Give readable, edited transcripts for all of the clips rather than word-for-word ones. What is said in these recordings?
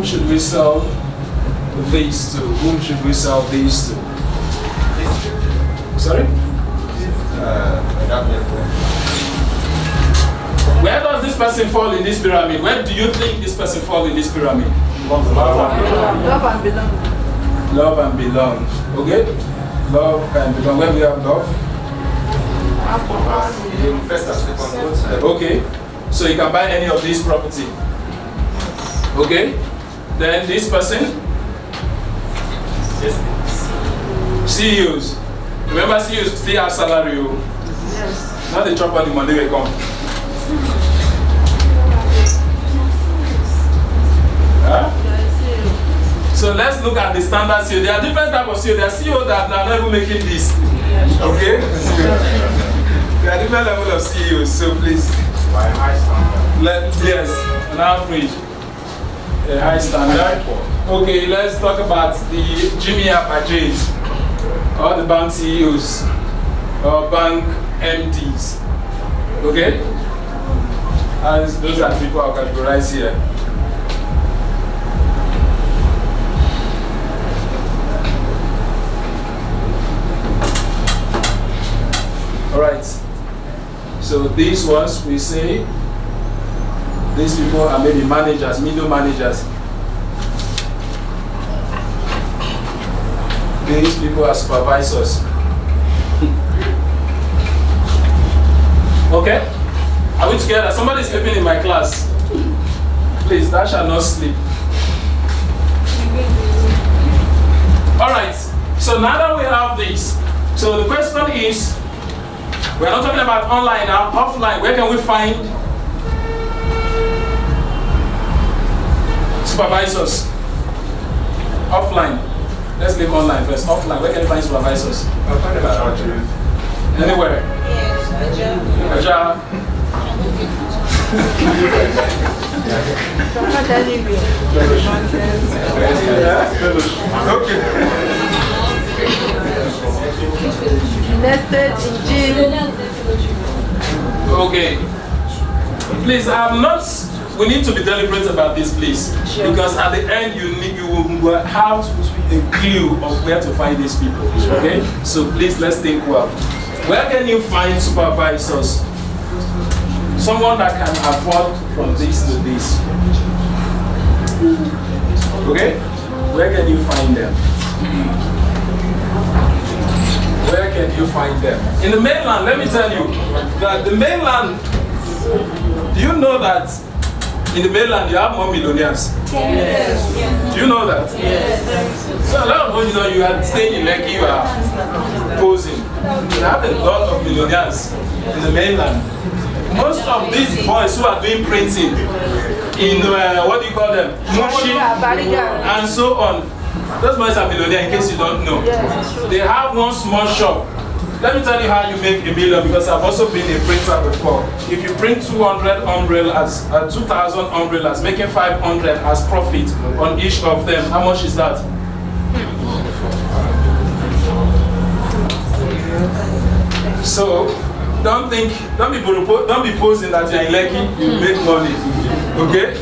whom should we sell these to? Whom should we sell these to? Sorry? Where does this person fall in this pyramid? Where do you think this person falls in this pyramid? Love and belong. Love and belong. Okay? Love and belong. Where do we have love? Okay. So you can buy any of these property. Okay? Then this person? CEOs. Remember CEOs still have salary. Yes. Now they chop on the money they come. Huh? So let's look at the standard CEO. There are different types of CEO. There are CEOs that are not even making this. Okay? There are different levels of CEOs, so please. By high standard. Yes, on average. A high standard. Okay, let's talk about the Jimmy Apaches, or the bank CEOs, or bank MDs. Okay? As those are people I categorize here. Alright, so these ones we say, these people are maybe managers, middle managers. These people are supervisors. Okay? Are we together? Somebody is sleeping in my class. Please, that shall not sleep. Alright, so now that we have this, so the question is, we are not talking about online now, offline. Where can we find supervisors? Offline. Let's leave online first. Offline. Where can you find supervisors? I'll find them at Archery. Anywhere. Yes, Aja. Okay. Nested in gym. Okay. Please, I'm not. We need to be deliberate about this, please, because at the end you will have a clue of where to find these people. Okay. So please, let's think well. Where can you find supervisors? Someone that can afford from this to this. Okay. Where can you find them? Where can you find them? In the mainland, let me tell you that the mainland, do you know that in the mainland you have more millionaires? Yes. Do you know that? Yes. So a lot of people, you are staying in Lekki, you are posing. You have a lot of millionaires in the mainland. Most of these boys who are doing printing in, what do you call them? Mushi and so on. Those boys are millionaires, in case you don't know. Yes, they have one small shop. Let me tell you how you make $1 million, because I've also been a printer before. If you print 200 umbrellas, 2,000 umbrellas, making 500 as profit on each of them, how much is that? So, don't be posing that you're in Lekki, you make money. Okay?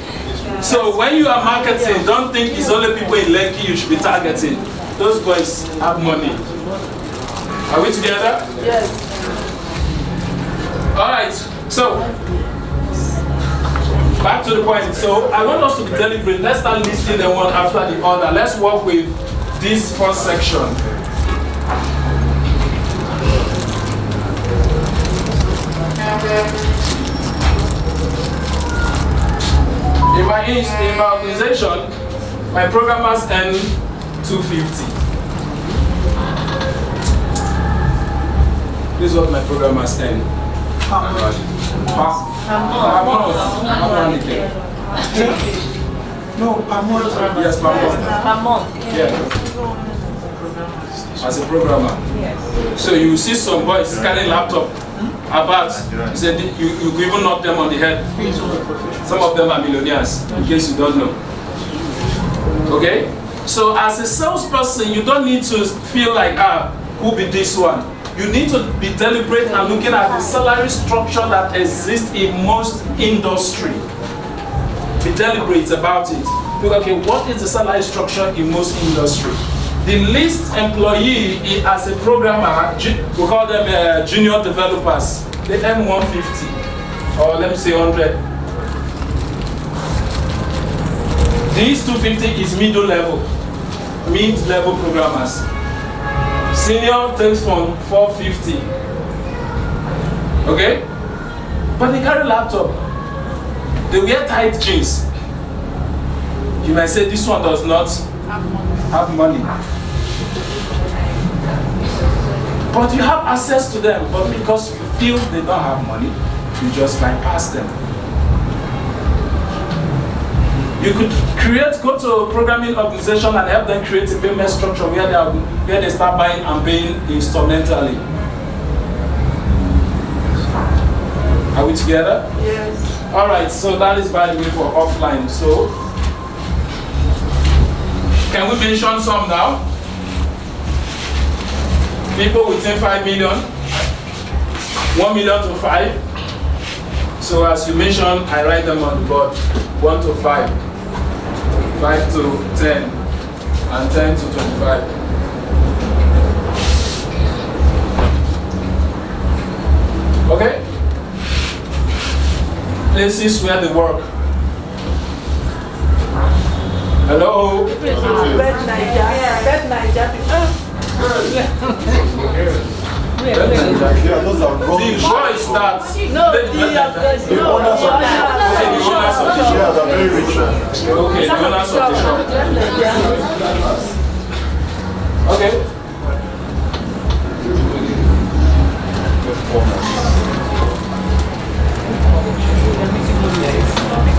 So when you are marketing, don't think it's only people in Lekki you should be targeting. Those boys have money. Are we together? Yes. Alright, so back to the point. So I want us to be deliberate. Let's start listing them one after the other. Let's work with this first section. In my organization, my programmers earn $250. This is what my programmers earn. Per month. No, per month. Yes, per month. Per month. Yeah. As a programmer. Yes. So you see some boys carrying laptop about, he said you even knock them on the head. Some of them are millionaires, in case you don't know. Okay? So as a salesperson, you don't need to feel like, who be this one? You need to be deliberate and looking at the salary structure that exists in most industry. Be deliberate about it. okay, what is the salary structure in most industry? The least employee as a programmer, we call them junior developers. They earn 150, or let me say 100. These 250 is mid-level programmers. Senior takes from 450. Okay? But they carry laptop. They wear tight jeans. You might say this one does not have money. But you have access to them, but because you feel they don't have money, you just bypass them. You could go to a programming organization and help them create a payment structure where they start buying and paying instrumentally. Are we together? Yes. All right, so that is by the way for offline. So, can we mention some now? People within 5 million, 1 million to 5. So as you mentioned, I write them on the board. 1 to 5, 5 to 10, and 10 to 25. Okay? Places where they work. Hello? Bet Naija. Bet Naija. Yeah, those are The wrong. voice that No, the owners of the Yeah, they're very rich. okay, the owners of the shop. Okay.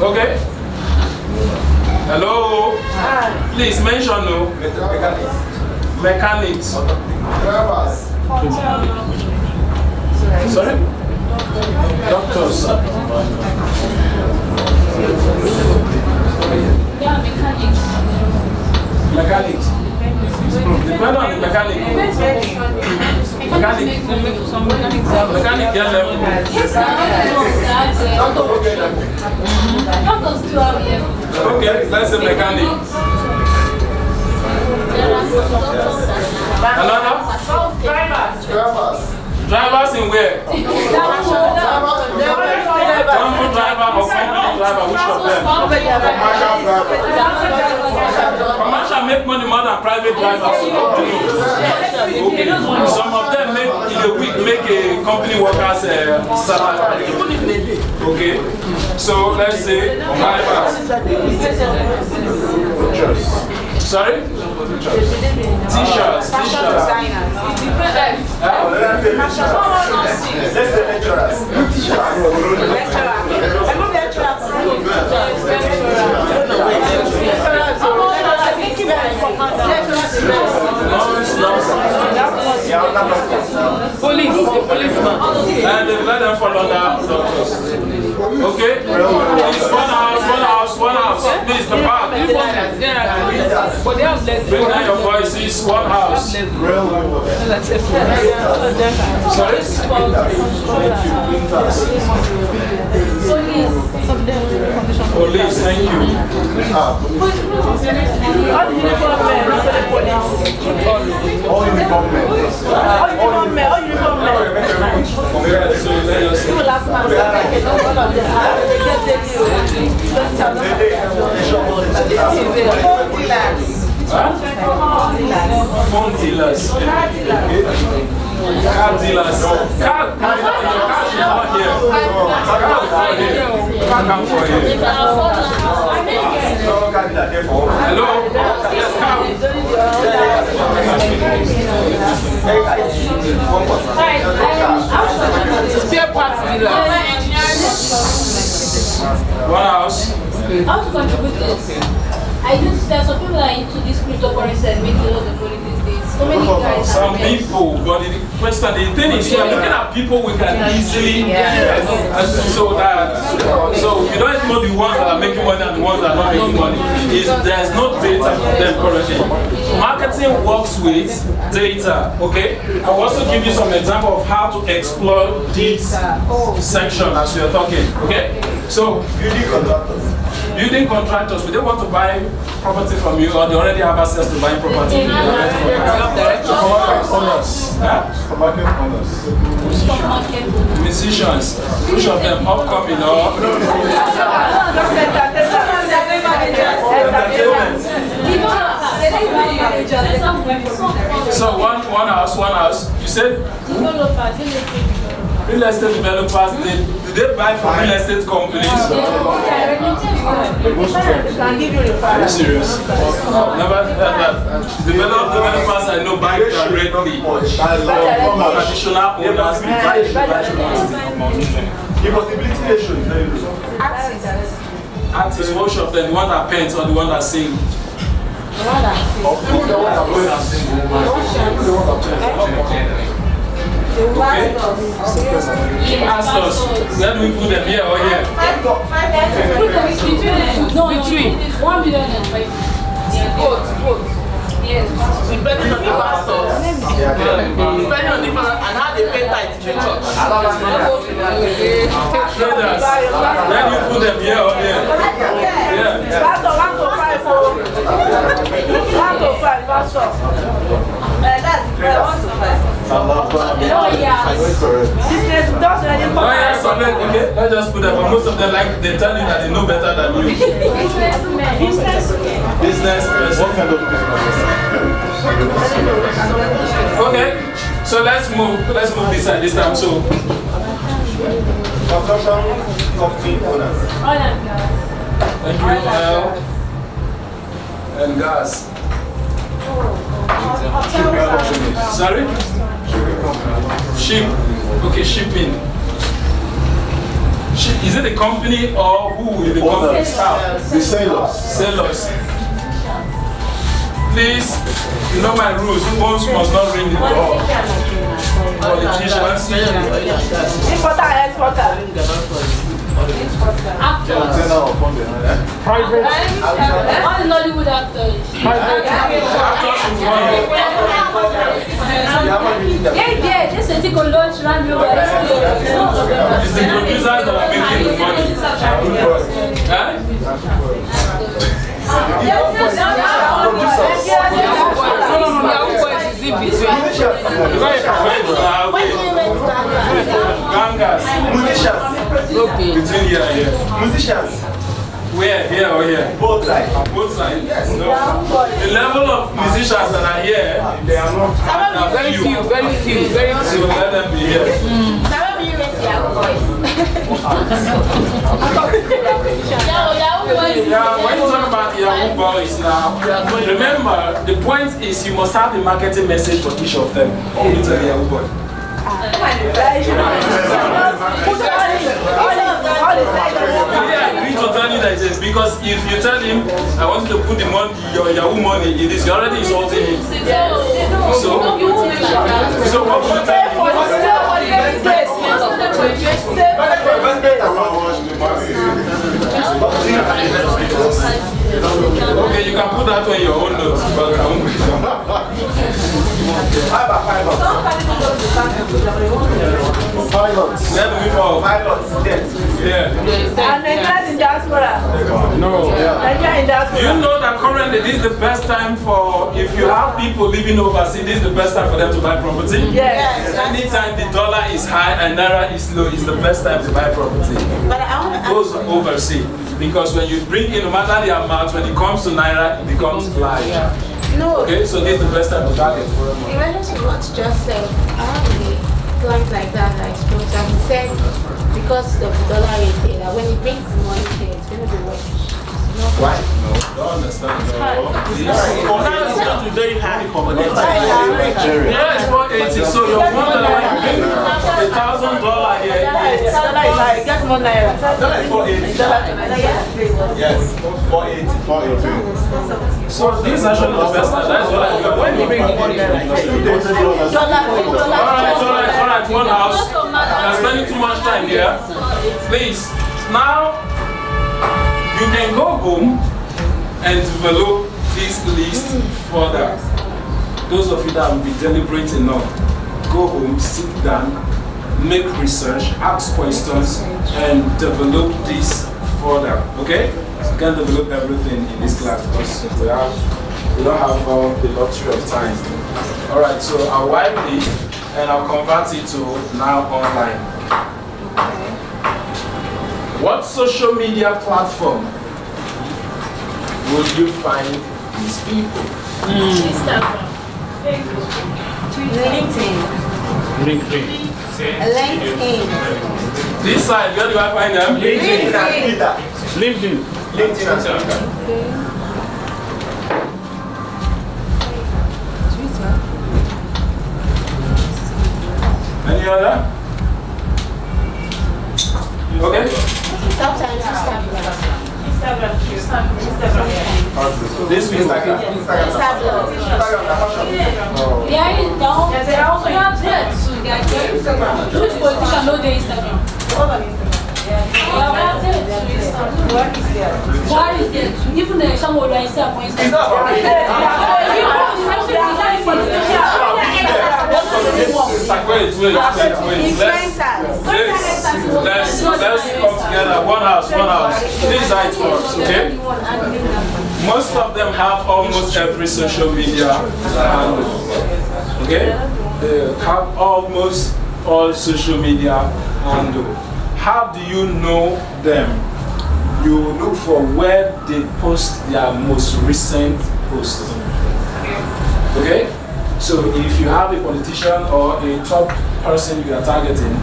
Okay. Hello. Please mention no. Mechanics. Sorry? Doctors. Yeah, mechanics. Mechanics. Depend on the mechanic. Mechanic. Mechanic get level. Doctors do have level. Okay, let's say mechanic. Another? Drivers in where? Comfort driver or company driver, which of them? Commercial make money more than private drivers. Okay. Some of them make in a week make a company workers salary. Okay. So let's say drivers. Sorry? Teachers. Policeman. And they let them fall under doctors. Okay? It's one house. Please, the back. But they have less. Bring down your voices, one house. Sorry? Police, thank you. All the uniform men, not the police. All uniform men. All uniform men. Even last month, all of them, they get Phone dealers. Car dealers. Car should not here. Car come for here. Hello? Yes, car. spare parts dealer. One house. How to contribute this? I noticed that some people are into this cryptocurrency and making a lot of money these days. So many guys Some are people, but the question, the thing is, we are looking at people we can easily, so you don't know the ones that are making money and the ones that are not making money. There's no data for them currently. Marketing works with data, okay? I'll also give you some example of how to explore this section as we are talking, okay? So, building contractors, do they want to buy property from you or they already have access to buying property? Owners. Supermarket owners. Musicians, which of them upcoming or entertainment? So one house. You said real estate developers, do they buy from real estate companies? Can give you the Are you serious? Never heard that. Developers I know buy directly. Traditional owners buy The possibility ratio is very low. artists, which of them, the one that paints or the one that sings? Ask us, where do we put them, here or here? Between 1 million and 5 million. Both. Yes. Depending on the pastor, depending on the pastor and how they pay tithe to the church. Brothers, where do you put them, here or here? Yeah. Pastor, 1 to 5 for 1 to 5, pastor. That's 1 to 5. Business does really Oh yeah, so okay, let's just put them, but most of them they tell you that they know better than you. Business person. What kind of business? Okay, so let's move this side this time. So Construction company owners. thank you, oil and gas. Sorry? Ship. Okay, shipping. Is it a company or who will the company staff? The sailors. Sellers. Please, you know my rules. Phones must not ring the door. Politicians. importer and exporter. Antenna upon the Private. All Nollywood actors. Actors should follow. Yeah, this is a launch run over. It's the producers that are making the money. Huh? Gangas. musicians. Between here and here. Musicians. Where? Here or here? Both sides. Both sides? No. The level of musicians that are here, they are not Very few. So let them be here. Yeah, when you talk about Yahoo boys now, remember the point is you must have a marketing message for each of them. Who will tell the Yahoo boy? Yeah, I agree to tell you that it is because if you tell him I want you to put the money, your Yahoo money in this, you're already insulting him. So what will you tell him? Okay, you can put that on your own notes, but I won't. Pilots. Let me fall. Pilots. Yes. Yeah. And Nigerians in diaspora. No. Nigerians in diaspora. You know that currently this is the best time for, if you have people living overseas, this is the best time for them to buy property. Yes. Anytime the dollar is high and naira is low, is the best time to buy property. But I want to Those overseas. Because when you bring in, no matter the amount, when it comes to naira, it becomes large. no. Okay, so this is the best time to target. The relationship was just I have a client like that I spoke to, and he said because of the dollar rate here, that when he brings the money here, it's going to be worth. Why? Don't understand. Now it's going to be very high. Yeah, it's 480. So your wonder when you bring $1,000 here. Get more naira. Dollar is 480. Yes. 480. 480. So this is actually the best time. That's what I do. When you bring the money here. Alright, one house. I'm spending too much time here. Please, now you can go home and develop this list further. Those of you that will be deliberate enough, go home, sit down, make research, ask questions, and develop this further. Okay? You can't develop everything in this class because we don't have the luxury of time. Alright, so I'll wipe it and I'll convert it to now online. What social media platform would you find these people? Instagram. LinkedIn. This side, where do I find them? LinkedIn and Twitter. LinkedIn. LinkedIn and Twitter. Any other? Okay? Sometimes Instagram. This week, Instagram. There is down. They are there too. They are there. Which politician know their Instagram? Why is there too? Even the Shamola is there for It's Instagram. not about wait. Let's come together. One house. This is how it works, okay? Most of them have almost every social media handle. Okay? They have almost all social media handle. How do you know them? You look for where they post their most recent post. Okay? So if you have a politician or a top person you are targeting,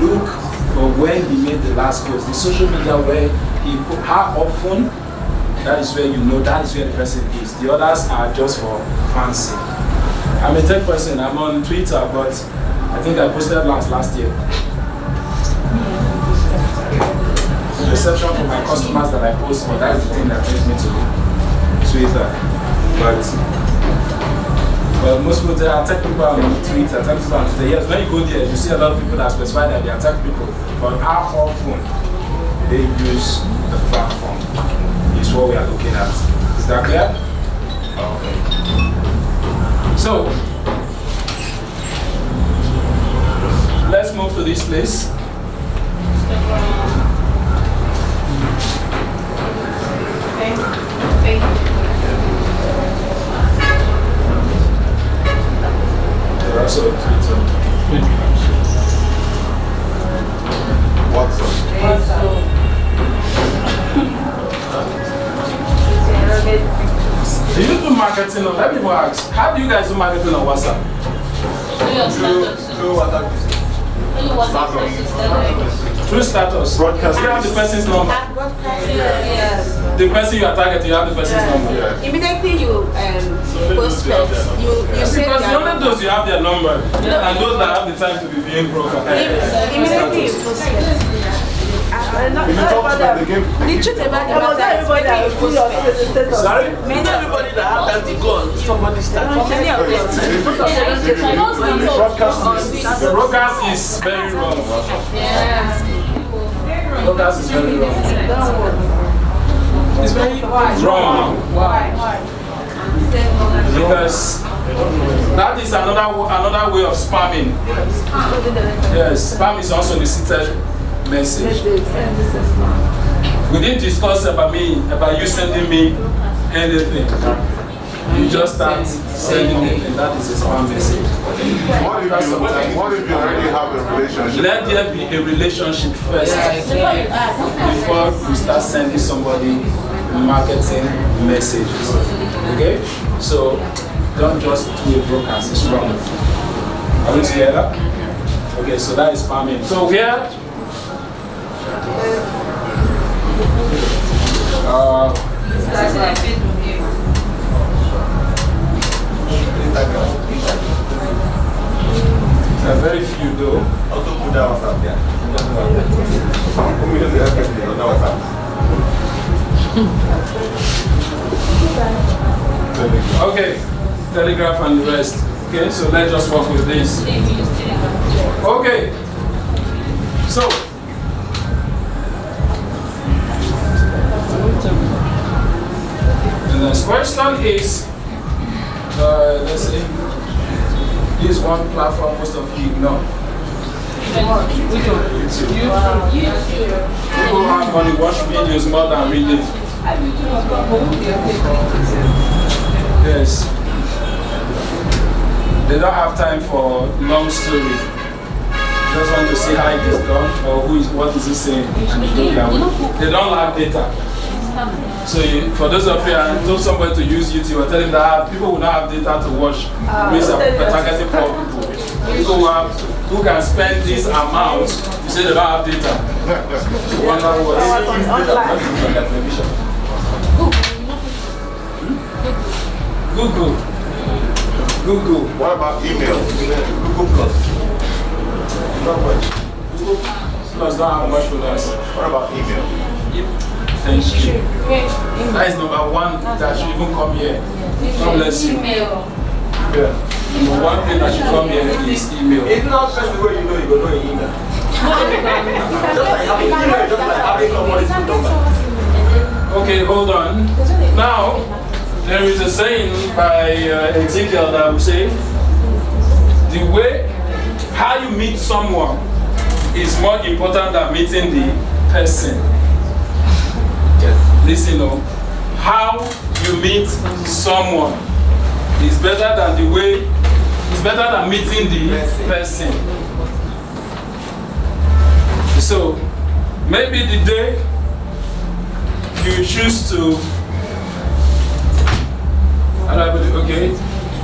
look for when he made the last post. The social media where he put, how often, that is where you know that is where the person is. The others are just for fancy. I'm a tech person, I'm on Twitter, but I think I posted last year. The reception from my customers that I post for, that's the thing that takes me to Twitter. But most people are tech people on Twitter, tech people on Twitter. Yes, when you go there, you see a lot of people that specify that they are tech people. But how often they use the platform is what we are looking at. Is that clear? Okay. So, let's move to this place. Also Twitter. WhatsApp. Do you do marketing on, let me ask, how do you guys do marketing on WhatsApp? Through WhatsApp. Through status. Broadcast. You have the person's number. Yes. The person you are targeting, you have the person's number. Yeah. Immediately you post first, you say Because the only those you have their number, and those that have the time to be being broken. immediately you post first. If you talk to them, they give. The truth about the matter is when you post first. Sorry? Many everybody that have that to go on somebody's start. For many of them, The broadcast is very wrong. Broadcast is very wrong. It's very wrong. Because that is another way of spamming. Yes, spam is also elicited message. We didn't discuss about you sending me anything. You just start sending it, and that is a spam message. What if you already have a relationship? Let there be a relationship first before you start sending somebody marketing messages. Okay? So don't just do a broadcast, it's wrong. Are we together? Okay, so that is spamming. So here, there are very few though. Also put that WhatsApp there. Who will help you on that WhatsApp? Okay, Telegraph and the rest. Okay, so let's just work with this. Okay, so the next question is, let's see, this one platform most of you ignore. People have money, watch videos more than read it. Yes. They don't have time for long story. Just want to see how it is done or what is it saying. They don't have data. So for those of you who told somebody to use YouTube, or tell them that people will not have data to watch. Means we're targeting poor people. People who can spend this amount, you say they don't have data. You wonder what Google. What about email? Google Plus. Google Plus don't have much with us. What about email? Thank you. That is number one that should even come here. God bless you. Yeah. Number one thing that should come here is email. It's not just the way you know you go know your email. Just like having somebody's number. Okay, hold on. Now, there is a saying by Ezekiel that will say, the way, how you meet someone is more important than meeting the person. Yes. Listen, how you meet someone is better than the way, is better than meeting the person. So, maybe the day you choose to, okay,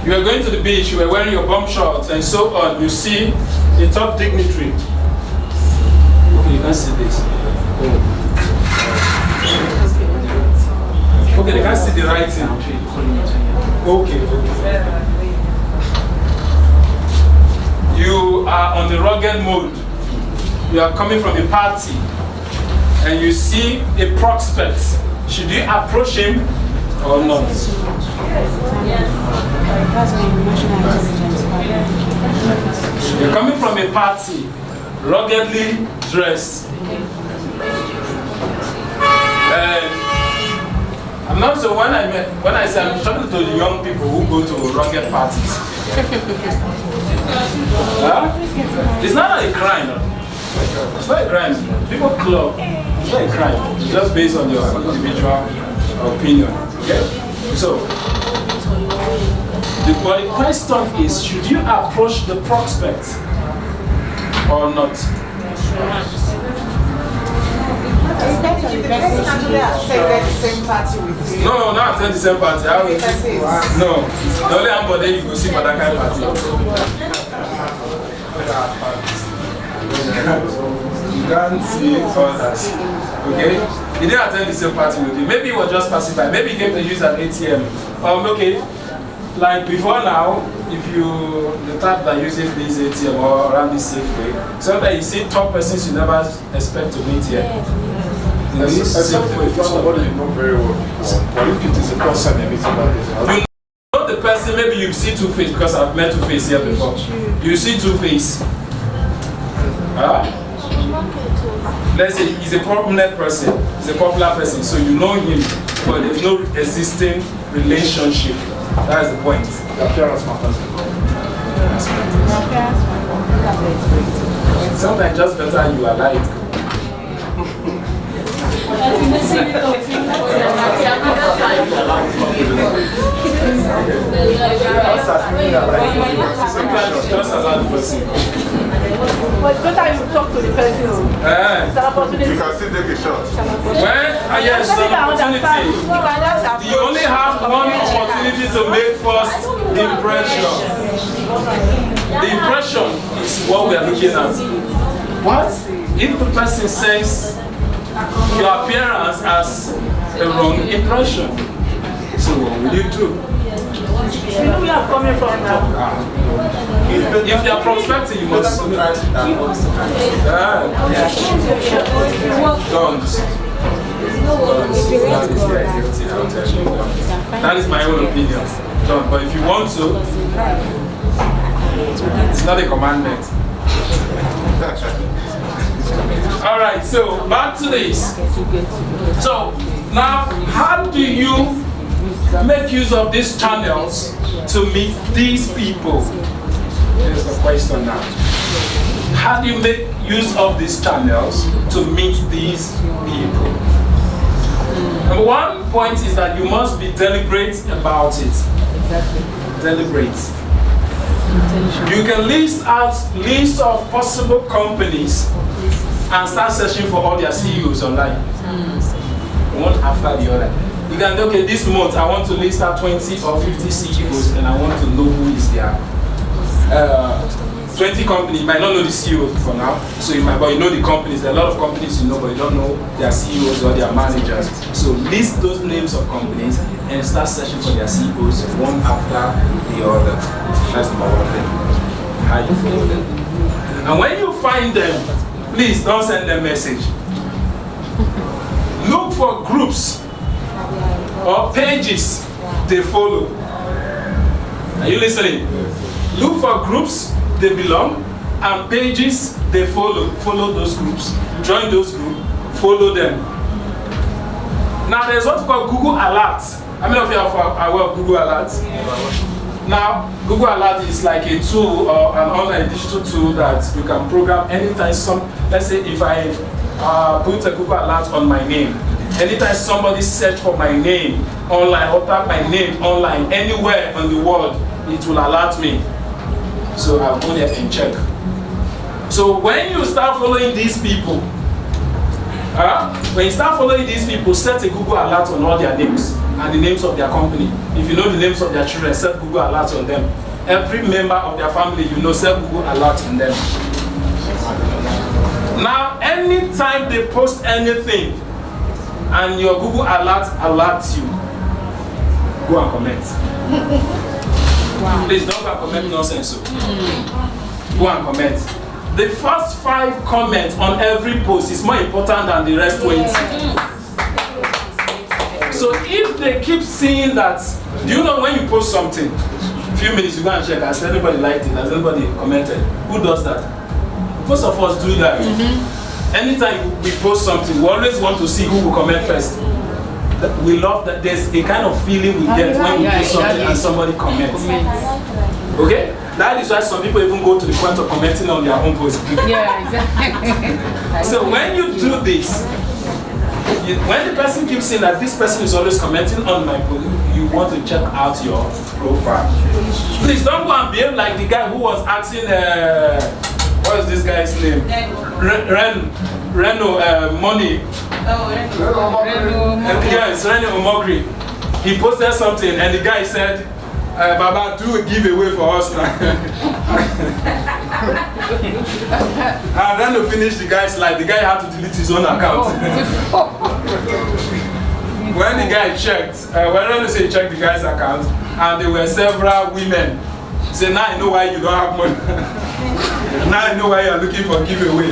you are going to the beach, you are wearing your bum shorts and so on, you see a top dignitary. Okay, you can't see this. Okay, they can't see the writing. Okay. You are on the rugged mode. You are coming from a party and you see a prospect. Should you approach him or not? You're coming from a party, ruggedly dressed. I'm not so when I say I'm talking to the young people who go to rugged parties. It's not a crime. It's not a crime. People club. It's not a crime. It's just based on your individual opinion. Okay? So, the question is, should you approach the prospect or not? No, not attend the same party. No, the only ambody you go see for that kind of party. You can't see others. Okay? He didn't attend the same party with you. Maybe he was just passing by. Maybe he came to use an ATM. Okay. Like before now, if the type that uses this ATM or around this safe way, sometimes you see top persons you never expect to meet here. Except for somebody you know very well. But if it is a person and it's about this, you know the person, maybe you see Two-Face because I've met Two-Face here before. You see Two-Face. Let's say he's a prominent person, he's a popular person, so you know him, but there's no existing relationship. That's the point. the appearance matters. Sometimes just better you are light. Sometimes just allow the person. But it's better you talk to the person. It's an opportunity. You can still take a shot. Yes, it's an opportunity. You only have one opportunity to make first impression. The impression is what we are looking at. What if the person says your appearance has a wrong impression? So what will you do? You know where I'm coming from now. If you are prospecting, you must don't. That is my own opinion. Don't. But if you want to, it's not a commandment. Alright, so back to this. So now, how do you make use of these channels to meet these people? Here's the question now. How do you make use of these channels to meet these people? Number one point is that you must be deliberate about it. Deliberate. You can list of possible companies and start searching for all their CEOs online. One after the other. You can say, okay, this month I want to list out 20 or 50 CEOs and I want to know who is their 20 companies. You might not know the CEO for now, so but you know the companies. There are a lot of companies you know, but you don't know their CEOs or their managers. So list those names of companies and start searching for their CEOs one after the other. That's number one thing. How you follow them. And when you find them, please don't send them message. Look for groups or pages they follow. Are you listening? Look for groups they belong and pages they follow. Follow those groups. Join those groups. Follow them. Now there's what's called Google Alerts. How many of you are aware of Google Alerts? Now, Google Alert is like a tool or an online digital tool that you can program anytime let's say if I put a Google Alert on my name, anytime somebody search for my name online or type my name online anywhere in the world, it will alert me. So I'll go there and check. So when you start following these people, set a Google Alert on all their names and the names of their company. If you know the names of their children, set Google Alert on them. Every member of their family, you know, set Google Alert on them. Now, anytime they post anything and your Google Alert alerts you, go and comment. Wow. Please don't go and comment nonsense. Go and comment. The first 5 comments on every post is more important than the rest 20. So if they keep seeing that, do you know when you post something, a few minutes you go and check, has anybody liked it, has anybody commented? Who does that? Most of us do that. Anytime we post something, we always want to see who will comment first. We love that there's a kind of feeling we get when we post something and somebody comments. Okay? That is why some people even go to the point of commenting on their own post. Yeah, exactly. So when you do this, when the person keeps saying that this person is always commenting on my post, you want to check out your profile. Please don't go and behave like the guy who was asking, what is this guy's name? Reno Money. Yes, Reno Omogri. He posted something and the guy said, Baba, do a giveaway for us now. And then to finish the guy's life, the guy had to delete his own account. When the guy checked, when they checked the guy's account, and there were several women. Say, now I know why you don't have money. Now I know why you're looking for giveaway.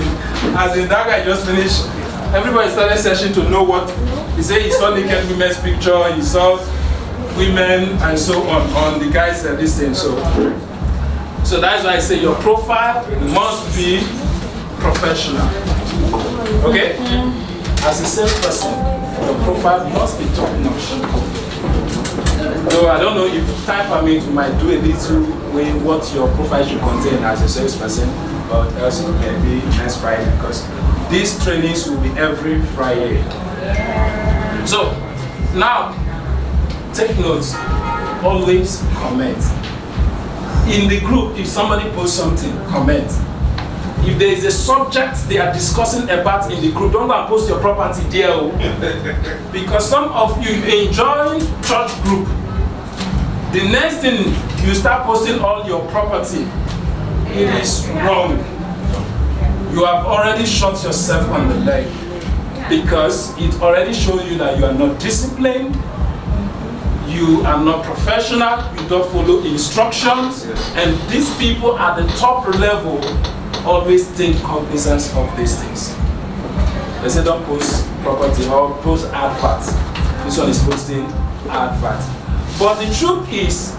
As in that guy just finished, everybody started searching to know what. He said he saw naked women's picture, he saw women and so on the guys this thing. So that's why I say your profile must be professional. Okay? As a salesperson, your profile must be top notch. So I don't know if time permits, we might do a little way what your profile should contain as a salesperson, but else it can be next Friday because these trainings will be every Friday. So now, take notes. Always comment. In the group, if somebody posts something, comment. If there is a subject they are discussing about in the group, don't go and post your property there. Because some of you enjoy church group. The next thing, you start posting all your property. It is wrong. You have already shot yourself on the leg. Because it already shows you that you are not disciplined, you are not professional, you don't follow instructions, and these people at the top level always think cognizance of these things. They say don't post property or post adverts. This one is posting adverts. But the truth is,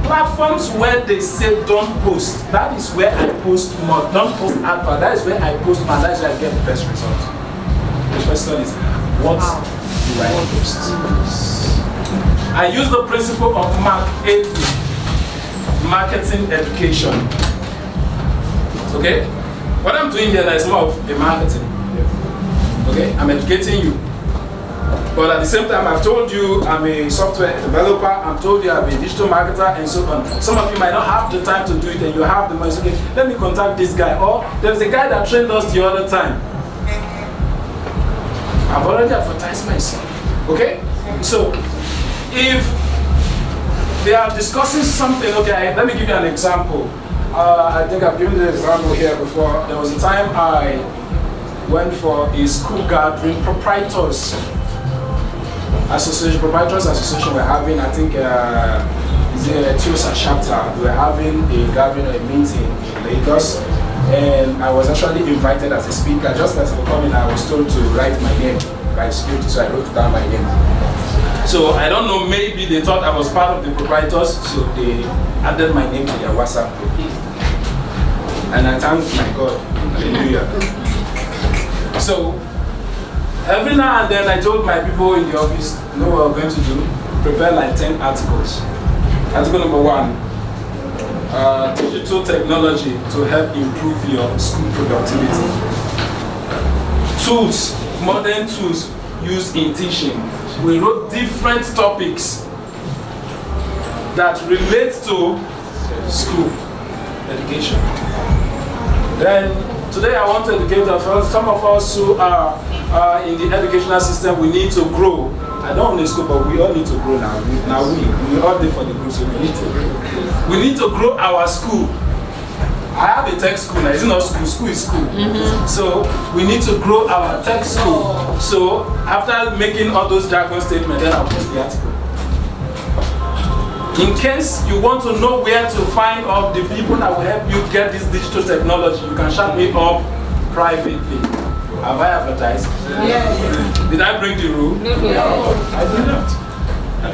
platforms where they say don't post, that is where I post more. Don't post advert, that is where I post more, that is where I get the best results. The question is, what do I post? I use the principle of Mark 8, marketing education. Okay? What I'm doing here is more of a marketing. Okay? I'm educating you. But at the same time, I've told you I'm a software developer, I've told you I'm a digital marketer, and so on. Some of you might not have the time to do it, and you have the money. So, okay, let me contact this guy. Or there's a guy that trained us the other time. I've already advertised myself. Okay? So, if they are discussing something, okay, let me give you an example. I think I've given this example here before. There was a time I went for a school gathering, proprietors association were having, I think, the TUSA chapter. We were having a gathering or a meeting in Lagos, and I was actually invited as a speaker. Just as for coming, I was told to write my name by script, so I wrote down my name. So I don't know, maybe they thought I was part of the proprietors, so they added my name to their WhatsApp group. And I thank my God. Hallelujah. So every now and then I told my people in the office, you know what we're going to do? Prepare like 10 articles. Article number 1, digital technology to help improve your school productivity. Tools, modern tools used in teaching. We wrote different topics that relate to school education. Then today I want to educate some of us who are in the educational system. We need to grow. I don't want to school, but we all need to grow now. We all live for the group, so we need to grow. We need to grow our school. I have a tech school now. It's not school. School is school. So we need to grow our tech school. So after making all those jargon statements, then I'll post the article. In case you want to know where to find all the people that will help you get this digital technology, you can shout me up privately. Have I advertised? Yes. Did I break the rule? No. I did not. I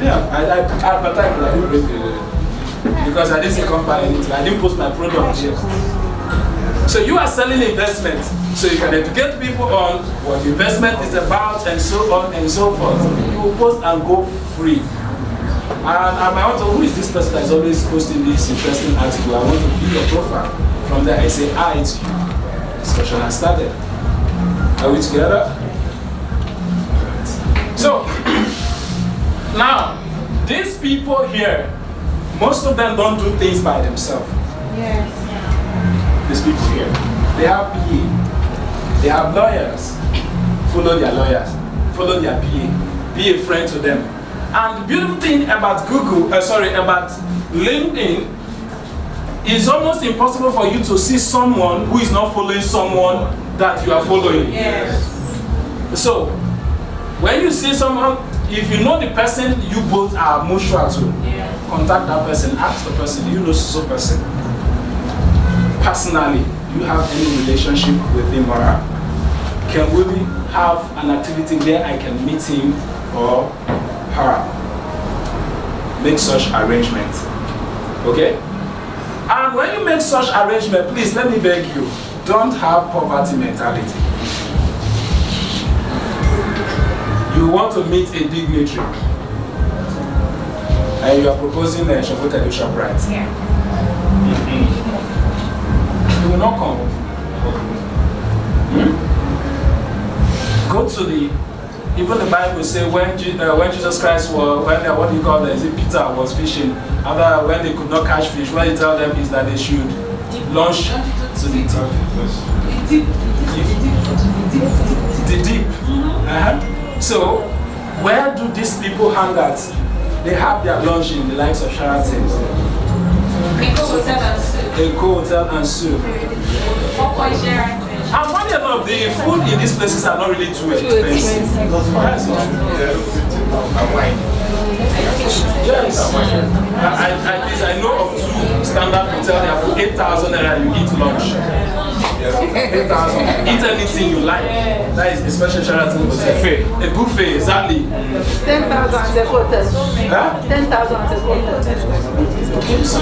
advertised, but I didn't break the rule. Because I didn't come by anything. I didn't post my product here. So you are selling investment. So you can educate people on what investment is about and so on and so forth. You will post and go free. And I might want to, who is this person that is always posting this interesting article? I want to view your profile. From there I say, it's you. Discussion has started. Are we together? So, now, these people here, most of them don't do things by themselves. Yes. These people here, they have PA, they have lawyers. Follow their lawyers, follow their PA, be a friend to them. And the beautiful thing about about LinkedIn, it's almost impossible for you to see someone who is not following someone that you are following. Yes. So, when you see someone, if you know the person you both are mutual to, contact that person, ask the person, do you know so person? Personally, do you have any relationship with him or her? Can we have an activity where I can meet him or her? Make such arrangements. Okay? And when you make such arrangement, please let me beg you, don't have poverty mentality. You want to meet a dignitary, and you are proposing a Shokote shop right? Yeah. You will not come. Go to even the Bible say when Jesus Christ was, what do you call that? Is it Peter was fishing? When they could not catch fish, what he tell them is that they should launch to the deep. So, where do these people hang at? They have their lunch in the likes of Sheraton, Eco Hotel and Soup. And funny enough, the food in these places are not really too expensive. Yes. I know of 2 standard hotels there for 8,000 naira you eat lunch. 8,000. Eat anything you like. That is a special Sheraton hotel. A buffet, exactly. 10,000 at the hotel. 10,000 at the hotel. So,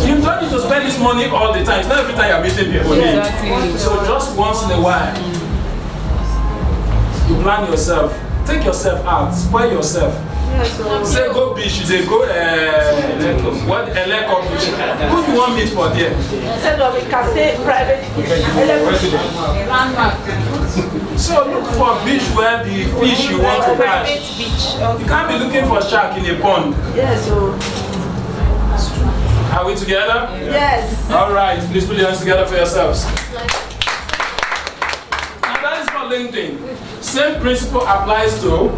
you don't need to spend this money all the time. It's not every time you're meeting people. So just once in a while, you plan yourself take yourself out, spoil yourself. Say go beach, they go what Eleko beach. Who do you want meet for there? Instead of a cafe, private So look for beach where the fish you want to catch. private beach. You can't be looking for shark in a pond. Yes, so Are we together? yes. All right, please put your hands together for yourselves. And that is for LinkedIn. Same principle applies to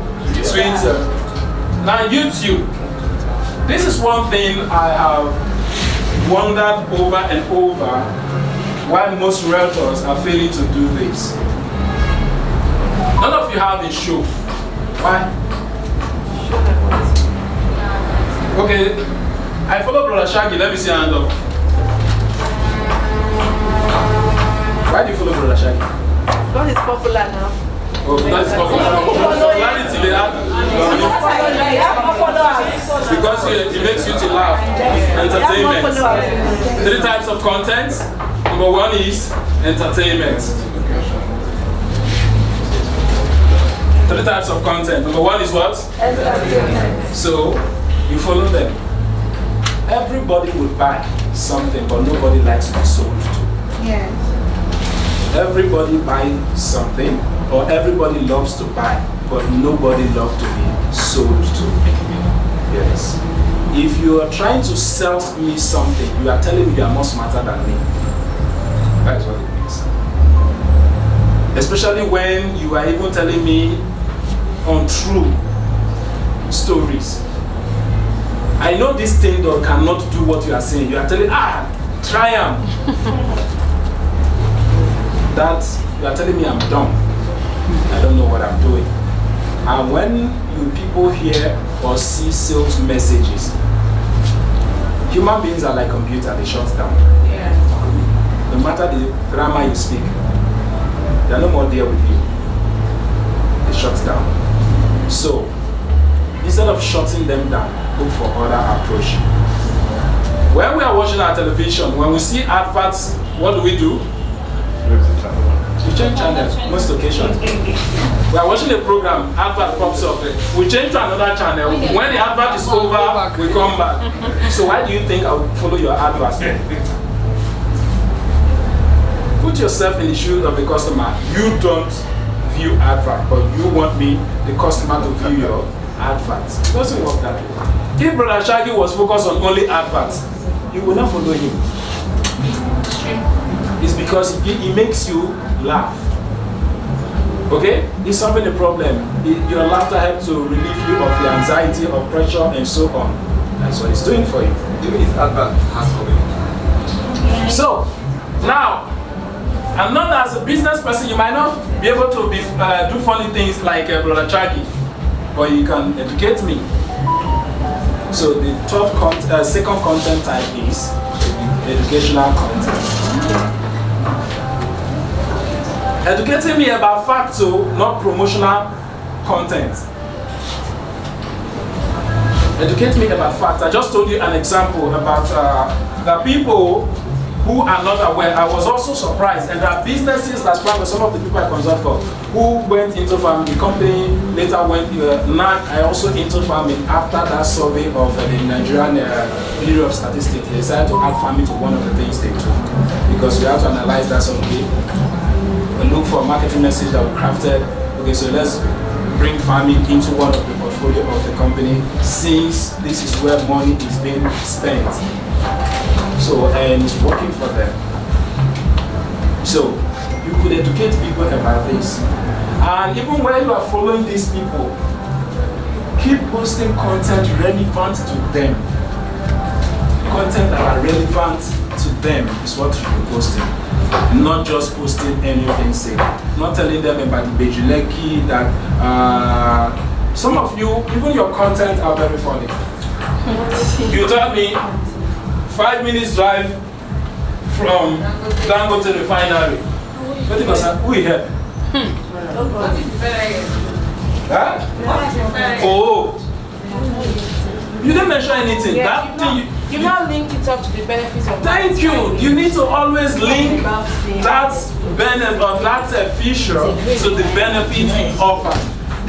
Twitter. Now YouTube. This is one thing I have wondered over and over why most realtors are failing to do this. None of you have a show. Why? Okay, I follow Brother Shaggy. Let me see hand up. Why do you follow Brother Shaggy? God is popular now. Oh, that's popularity they have. Because it makes you to laugh. Entertainment. 3 types of content. Number 1 is entertainment. 3 types of content. Number 1 is what? So, you follow them. Everybody would buy something, but nobody likes to be sold to. Yes. Everybody buys something, or everybody loves to buy, but nobody loves to be sold to. Yes. If you are trying to sell me something, you are telling me you are more smarter than me. That is what it means. Especially when you are even telling me untrue stories. I know this thing though cannot do what you are saying. You are telling, try am. That you are telling me I'm dumb. I don't know what I'm doing. And when you people hear or see sales messages, human beings are like computer, they shut down. Yeah. No matter the grammar you speak, they are no more there with you. They shut down. So, instead of shutting them down, look for other approach. When we are watching our television, when we see adverts, what do? We change channel most occasions. We are watching a program, advert pops up. We change to another channel. When the advert is over, we come back. So why do you think I will follow your advert? Put yourself in the shoes of the customer. You don't view advert, but you want me, the customer, to view your adverts. It doesn't work that way. If Brother Shaggy was focused on only adverts, you will not follow him. It's because it makes you laugh. Okay? It's solving the problem. Your laughter helps to relieve you of the anxiety, of pressure, and so on. That's what it's doing for you. Even if advert has something. So, now, I'm not as a business person, you might not be able to do funny things like Brother Shaggy, but you can educate me. So the second content type is educational content. Educating me about facts, so not promotional content. Educate me about facts. I just told you an example about the people who are not aware. I was also surprised, and there are businesses that's probably some of the people I consult for who went into farming. The company later went. Now I also into farming after that survey of the Nigerian Bureau of Statistics. They decided to add farming to one of the things they took because we have to analyze that survey and look for a marketing message that we crafted. Okay, so let's bring farming into one of the portfolio of the company since this is where money is being spent. So, and it's working for them. So, you could educate people about this. And even when you are following these people, keep posting content relevant to them. Content that are relevant to them is what you should be posting. Not just posting anything safe. Not telling them about the Bejuleki that some of you, even your content are very funny. You tell me 5 minutes drive from Dangote Refinery. What is that? Who here? Huh? Oh. You didn't mention anything. Yeah, That thing. you not link it up to the benefits of Thank you. You need to always link that benefit of that feature to the benefit offered.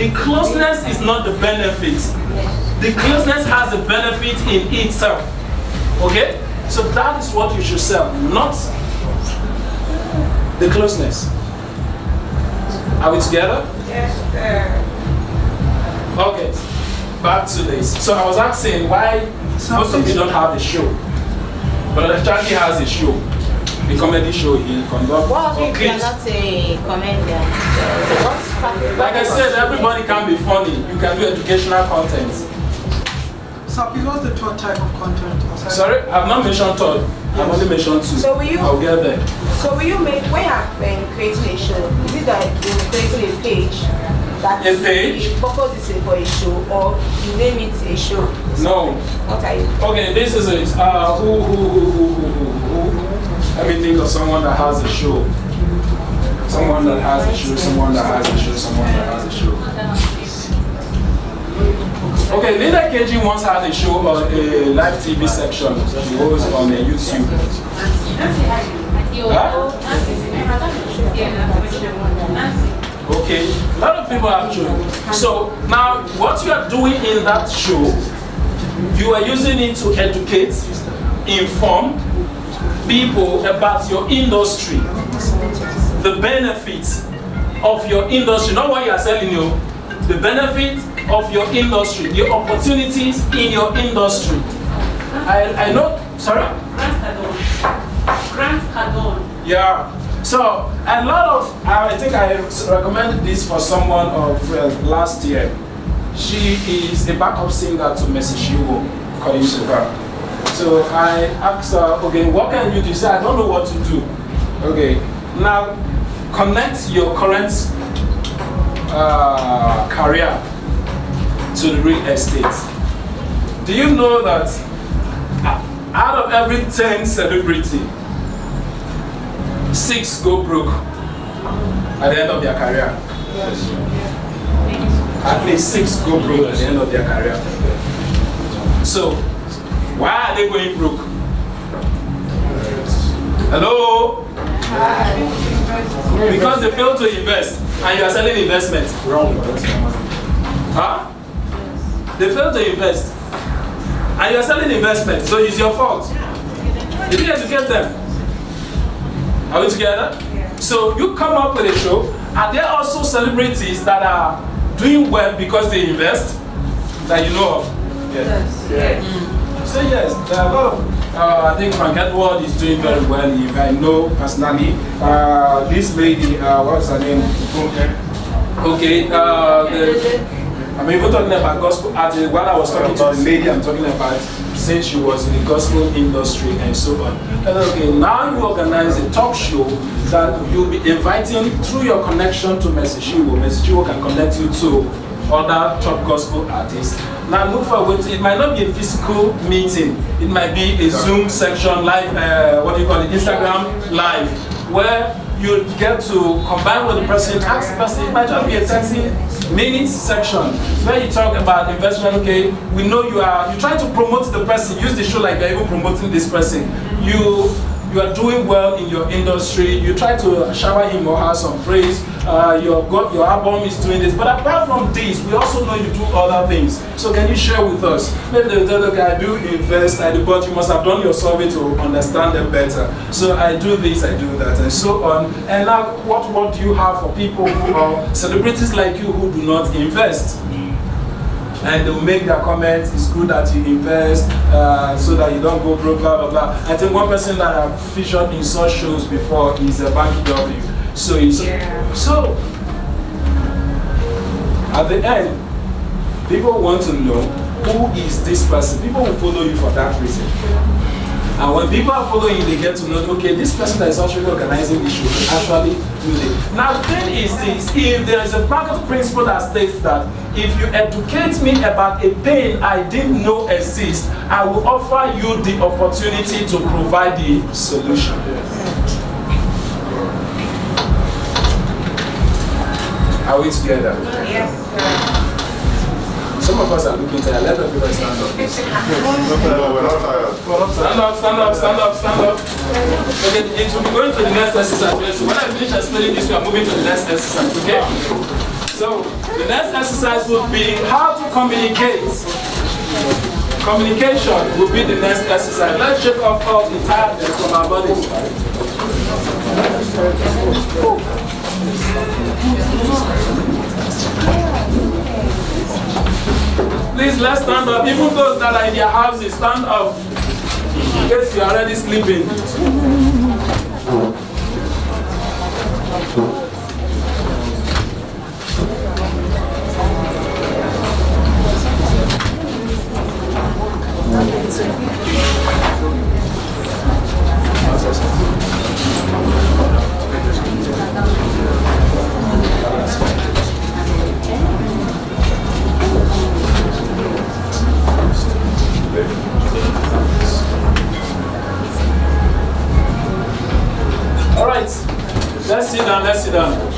the closeness is not the benefit. The closeness has a benefit in itself. Okay? So that is what you should sell, not the closeness. Are we together? Yes, sir. Okay, back to this. So I was asking why most of you don't have a show. But Charlie has a show, a comedy show he conducts. What if you're not a comedian? Like I said, everybody can be funny. You can do educational content. So, what's the third type of content? Sorry, I've not mentioned third. I've only mentioned two. So will you? I'll get there. So will you make, when you're creating a show, is it that you're creating a page? That A page? The purpose is for a show, or you name it a show? No. What are you? Okay, this is it. Who? Let me think of someone that has a show. Someone that has a show, someone that has a show, someone that has a show. Okay, Linda KG once had a show on a live TV section. She was on YouTube. Huh? Okay, a lot of people have shown. So now what you are doing in that show, you are using it to educate, inform people about your industry, the benefits of your industry, not what you are selling you, the benefit of your industry, the opportunities in your industry. I know, sorry? Grant Cardone. Yeah. So a lot of, I think I recommended this for someone of last year. She is a backup singer to Mercy Chinwo, according to her. So I asked her, okay, what can you do? She said, I don't know what to do. Okay, now connect your current career to the real estate. Do you know that out of every 10 celebrity, 6 go broke at the end of their career? Yes. At least 6 go broke at the end of their career. So, why are they going broke? Hello? Because they failed to invest, and you are selling investment. Wrong. Huh? They failed to invest, and you are selling investment, so it's your fault. You didn't educate them. Are we together? Yeah. So you come up with a show, and there are also celebrities that are doing well because they invest, that you know of. Yes. Yes. So yes, there are a lot of, I think Frank Edward is doing very well, if I know personally. This lady, what's her name? Okay, I'm even talking about gospel artists. While I was talking to the lady, I'm talking about since she was in the gospel industry and so on. And okay, now you organize a talk show that you'll be inviting through your connection to Mercy Chinwo. Mercy Chinwo can connect you to other top gospel artists. Now look for it might not be a physical meeting. It might be a Zoom section, live, what do you call it, Instagram live, where you get to combine with the person, ask the person. It might just be a 30-minute section where you talk about investment. Okay, we know you try to promote the person, use the show like you're even promoting this person. You are doing well in your industry, you try to shower him or her some praise, your album is doing this, but apart from this, we also know you do other things. So can you share with us? Maybe they'll tell, okay, I do invest, but you must have done your survey to understand them better. So I do this, I do that, and so on. And now, what do you have for people who are celebrities like you who do not invest? And they will make their comments, it's good that you invest so that you don't go broke, blah, blah, blah. I think one person that I've featured in such shows before is Banky W. So, so, at the end, people want to know who is this person. People will follow you for that reason. And when people are following you, they get to know, okay, this person that is actually organizing the show can actually do it. Now, the thing is this, if there is a market principle that states that if you educate me about a pain I didn't know exists, I will offer you the opportunity to provide the solution. Are we together? Yes, sir. Some of us are looking tired. Let the people stand up. Stand up. Okay, it will be going to the next exercise. So when I finish explaining this, we are moving to the next exercise. Okay? So the next exercise will be how to communicate. Communication will be the next exercise. Let's shake off all the tiredness from our bodies. Please, let's stand up. Even those that are in their houses, stand up. In case you are already sleeping. All right, let's sit down, let's sit down.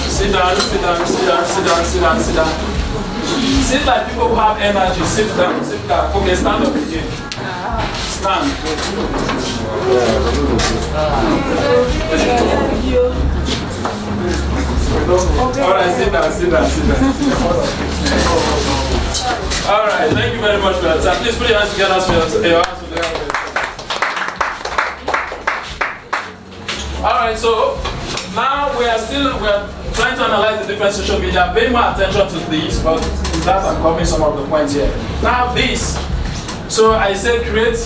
Sit down, sit down, sit down, sit down, sit down, sit down. Sit like people who have energy. Sit down, sit down. Okay, stand up again. Stand. All right, sit down, sit down, sit down. All right, thank you very much for your time. Please put your hands together for your hands together. All right, so now we are trying to analyze the different social media. Pay more attention to these, but that I'm covering some of the points here. Now this, so I said create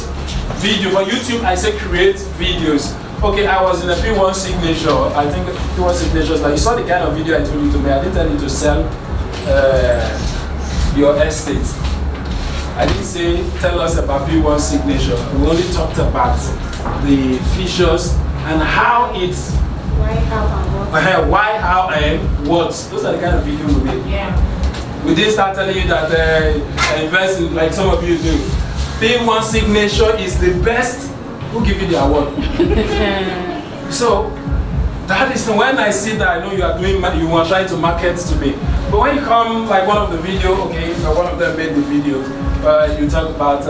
video for YouTube. I said create videos. Okay, I was in a P1 signature. I think P1 signatures. Like you saw the kind of video I told you to make. I didn't tell you to sell your estate. I didn't say tell us about P1 signature. We only talked about the features and how it's Why, how, and what? why, how, and what. Those are the kind of video we made. Yeah. We didn't start telling you that invest in, like some of you do. P1 signature is the best. Who give you the award? So that is when I see that I know you are doing, you are trying to market to me. But when you come, like one of the video, okay, one of them made the video. You talk about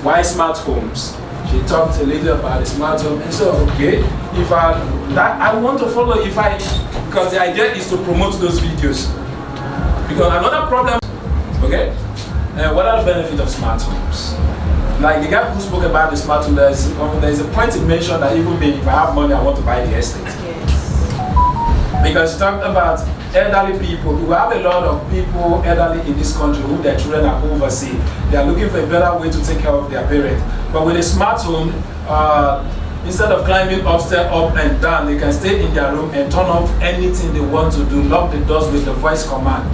why smart homes. She talked a little about the smart home, and so okay, if I want to follow, because the idea is to promote those videos. Because another problem, okay, what are the benefits of smart homes? Like the guy who spoke about the smart home, there's a point he mentioned that even me, if I have money, I want to buy the estate. Yes. Because he talked about elderly people. We have a lot of people elderly in this country who their children are overseas. They are looking for a better way to take care of their parents. But with a smart home, instead of climbing upstairs, up and down, they can stay in their room and turn off anything they want to do, lock the doors with the voice command.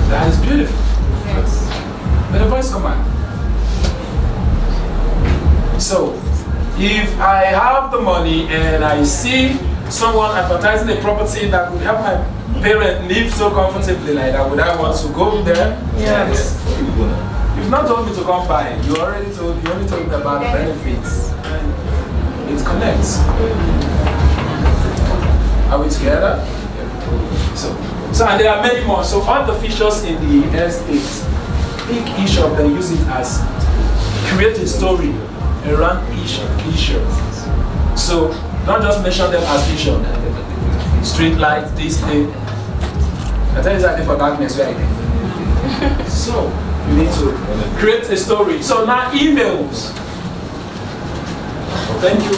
That is beautiful. Yes. With the voice command. So, if I have the money and I see someone advertising a property that would help my parent live so comfortably like that, would I want to go there? Yes. You've not told me to come by. You only told me about the benefits. It connects. Are we together? So and there are many more. So all the features in the estate, pick each of them, use it as create a story around each feature. So don't just mention them as feature. Street light, this thing. I tell you exactly for darkness where I can. So you need to create a story. So now emails. Thank you.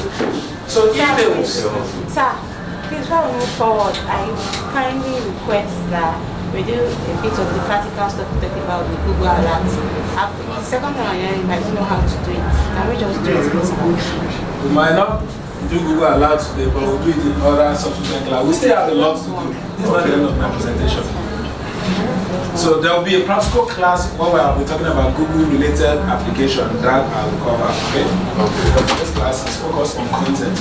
So emails. Sir, please before we move forward, I kindly request that we do a bit of the practical stuff we talk about with Google Alerts. The second time I learned, I don't know how to do it. Can we just do it? We might not do Google Alerts today, but we'll do it in other software cloud. We still have a lot to do. This is not the end of my presentation. So there will be a practical class where we will be talking about Google-related application that I will cover. Okay. But this class is focused on content.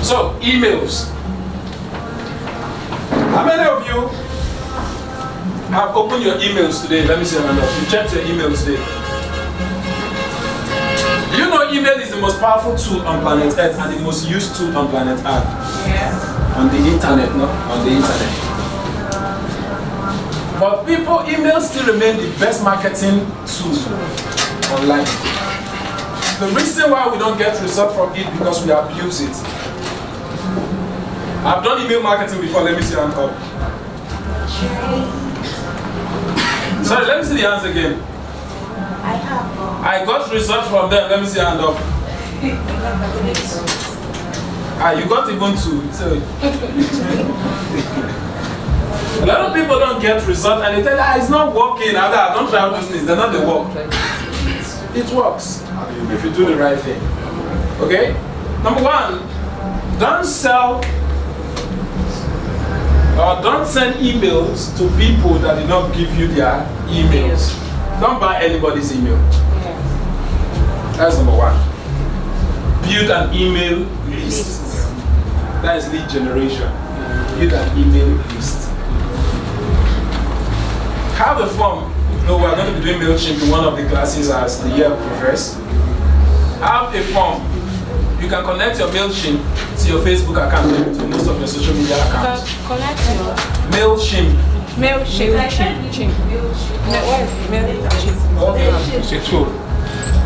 So emails. How many of you have opened your emails today? Let me see. You checked your emails today. Do you know email is the most powerful tool on planet Earth and the most used tool on planet Earth? Yes. On the internet, no? On the internet. But emails still remain the best marketing tool online. The reason why we don't get results from it because we abuse it. I've done email marketing before. Let me see hand up. Sorry, let me see the hands again. I have. I got results from them. Let me see hand up. You got even two. So. A lot of people don't get results and they tell you, it's not working. Don't try all those things. They're not the work. It works if you do the right thing. Okay? Number one, don't sell or don't send emails to people that did not give you their emails. Don't buy anybody's email. That's number one. Build an email list. That is lead generation. Build an email list. Have a form. No, we're going to be doing MailChimp in one of the classes as the year progresses. Have a form. You can connect your MailChimp to your Facebook account, maybe to most of your social media accounts. Connect your MailChimp. MailChimp.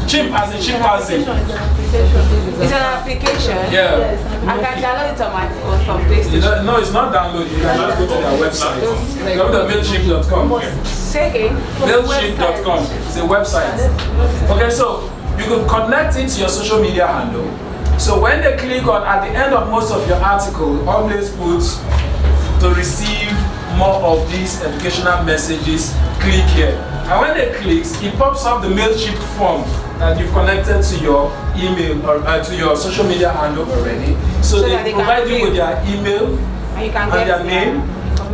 Chimp as a chimpanzee. It's an application. Yeah. I can download it on my phone from Play Store. No, it's not download. You can just go to their website. Go to MailChimp.com. Say again. MailChimp.com is a website. Okay, so you can connect it to your social media handle. So when they click on, at the end of most of your article, always put to receive more of these educational messages, click here. And when they click, it pops up the MailChimp form that you've connected to your email or to your social media handle already. So they provide you with their email and you can and get their name.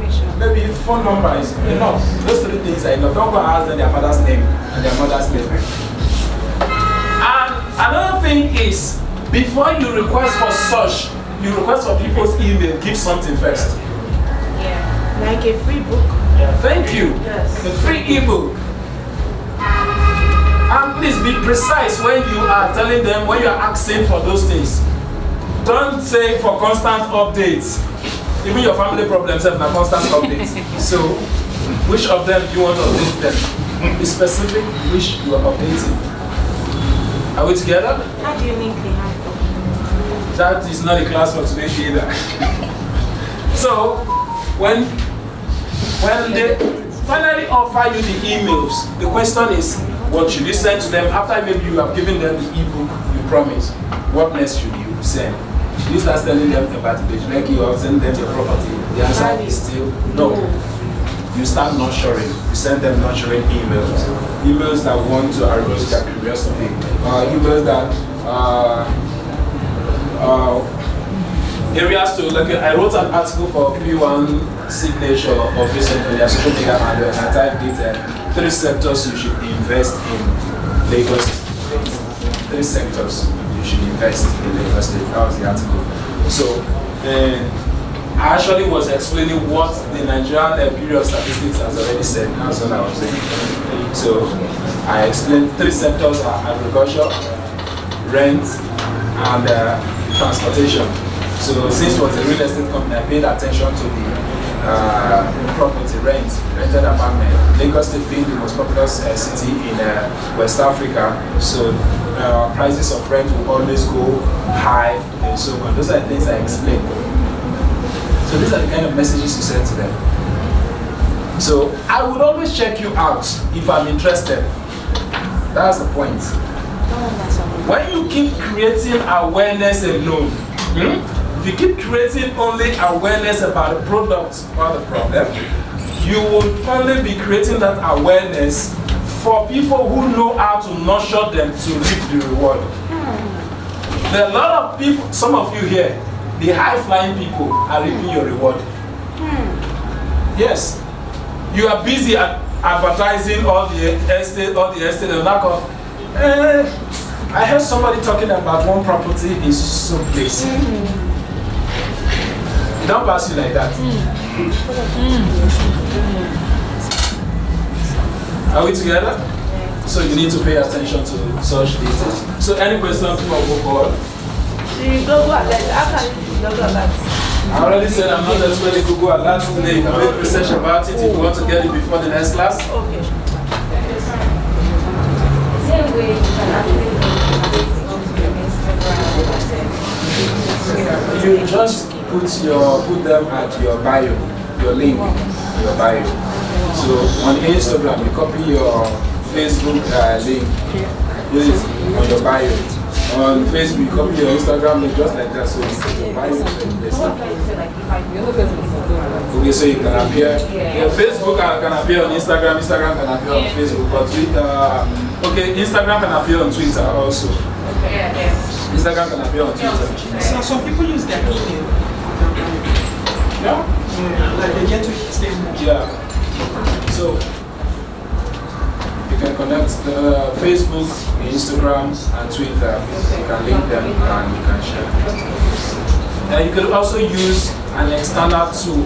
information. Maybe phone number is enough. Those three things are enough. Don't go and ask them their father's name and their mother's name. And another thing is, before you request for search, you request for people's email, give something first. Yeah. Like a free book. Thank you. Yes. A free ebook. And please be precise when you are telling them, when you are asking for those things. Don't say for constant updates. Even your family problems have a constant updates. So, which of them do you want to update them? Be specific which you are updating. Are we together? How do you link the handle? That is not a class for today either. So, when they finally offer you the emails, the question is, what should you send to them after maybe you have given them the ebook you promised? What next should you send? Should you start telling them about the Benchmark or send them your property? The answer is still no. You start nurturing. You send them nurturing emails. Emails that want to arouse their curiosity. Emails that areas to look at. I wrote an article for P1 Signature of recently, their social media handle, and I typed it 3 sectors you should invest in Lagos State. 3 sectors you should invest in Lagos State. That was the article. So I actually was explaining what the Nigerian Bureau of Statistics has already said. That's what I was saying. So I explained 3 sectors are agriculture, rent, and transportation. So since it was a real estate company, I paid attention to the property rented apartment. Lagos State being the most populous city in West Africa, so prices of rent will always go high and so on. Those are the things I explained. So these are the kind of messages you send to them. So I would always check you out if I'm interested. That's the point. When you keep creating awareness alone, if you keep creating only awareness about the product or the problem, you will only be creating that awareness for people who know how to nurture them to reap the reward. There are a lot of people, some of you here, the high-flying people are reaping your reward. Yes. You are busy at advertising all the estate, and now I heard somebody talking about one property in some place. It don't pass you like that. Are we together? So you need to pay attention to such details. So any questions before we go forward? The Google Alert. How can you Google Alert? I already said I'm not explaining Google Alert today. You can make research about it if you want to get it before the next class. Okay. Same way you can actually You just put them at your bio, your link, your bio. So on Instagram, you copy your Facebook link, put it on your bio. On Facebook, you copy your Instagram link just like that. So you put your bio. Okay, so you can appear. Yeah, Facebook can appear on Instagram. Instagram can appear on Facebook, but Twitter. Okay, Instagram can appear on Twitter also. Instagram can appear on Twitter. So some people use their email. Yeah. Like they get to stay more. Yeah. So you can connect Facebook, Instagram, and Twitter. You can link them and you can share. And you can also use an external tool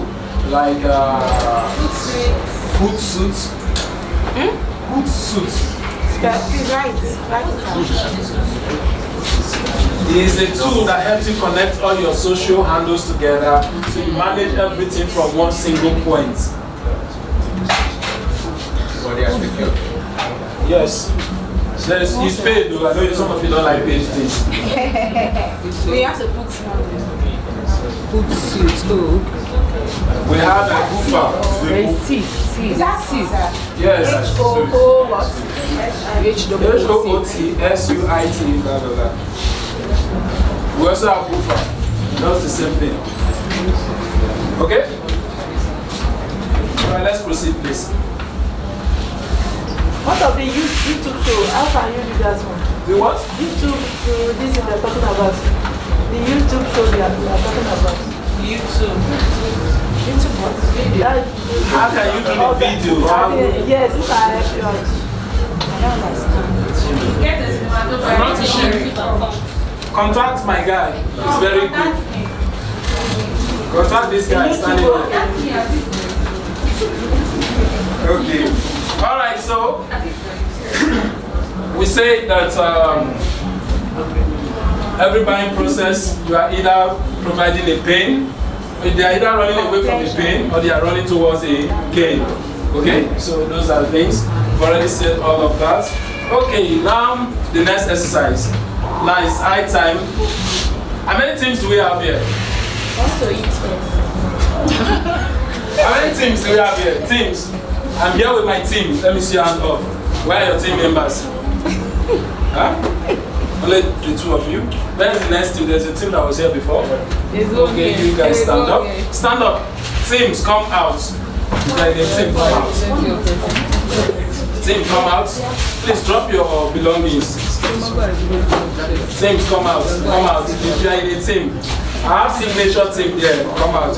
like Hootsuite. Hootsuite. It is a tool that helps you connect all your social handles together so you manage everything from one single point. Yes. It's paid though. I know some of you don't like paid things. We have to put We have a Goofer. Yes. HOOTSUIT. Blah, blah, blah. We also have Goofer. That's the same thing. Okay? Alright, let's proceed, please. What of the YouTube show? How can you do that one? The what? YouTube show, this is they're talking about. The YouTube show they are talking about. YouTube what? How can you do the video? Yes, who can help you out? Contact my guy. He's very good. Contact this guy standing there. Okay. Alright, so we say that every buying process, you are either providing a pain, or they are either running away from the pain, or they are running towards a gain. Okay, so those are the things. We've already said all of that. Okay, now the next exercise. Now it's high time. How many teams do we have here? Want to eat first. How many teams do we have here? Teams. I'm here with my team. Let me see your hand up. Where are your team members? Huh? Only the two of you. Where's the next team? There's a team that was here before. Okay, you guys stand up. Stand up. Teams, come out. Like the team, come out. Team, come out. Please drop your belongings. Teams, come out. Come out. If you are in a team. I have signature team here. Come out.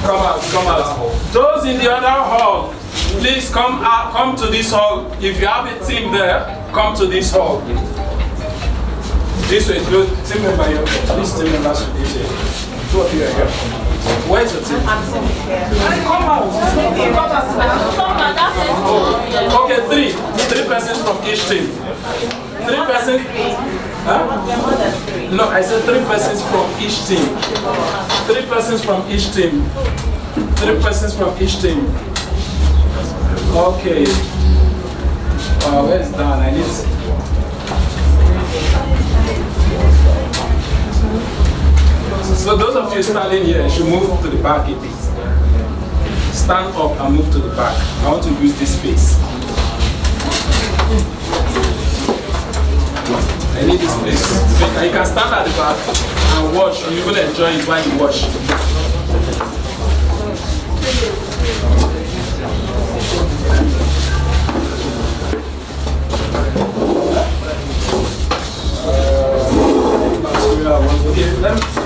Come out, come out. Those in the other hall, please come out, come to this hall. If you have a team there, come to this hall. This way, team member here. This team member should be here. Two of you are here. Where's your team? Come out. Okay, three persons from each team. 3 persons. Huh? No, I said 3 persons from each team. 3 persons from each team. 3 persons from each team. Okay. Where's Dan? I need. So those of you standing here should move to the back a bit. Stand up and move to the back. I want to use this space. I need this place. You can stand at the back and watch. You will enjoy it while you watch.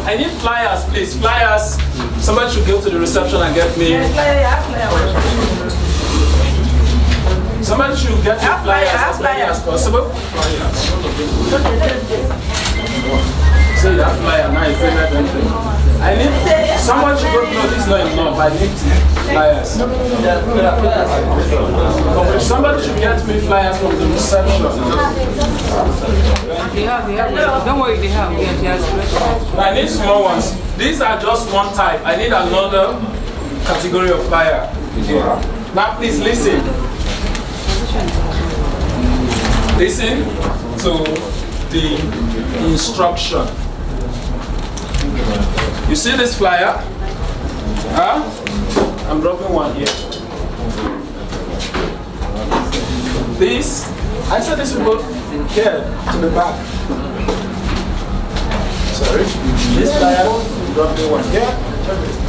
I need flyers, please. Flyers. Somebody should go to the reception and get me. Somebody should get me flyers as many as possible. So you have flyer now, you pay that anything. I need someone should go. No, this is not enough. I need flyers. Somebody should get me flyers from the reception. They have. Don't worry, they have. I need small ones. These are just one type. I need another category of flyer. Now please listen. Listen to the instruction. You see this flyer? Huh? I'm dropping one here. This, I said this will go here to the back. Sorry. This flyer, I'm dropping one here.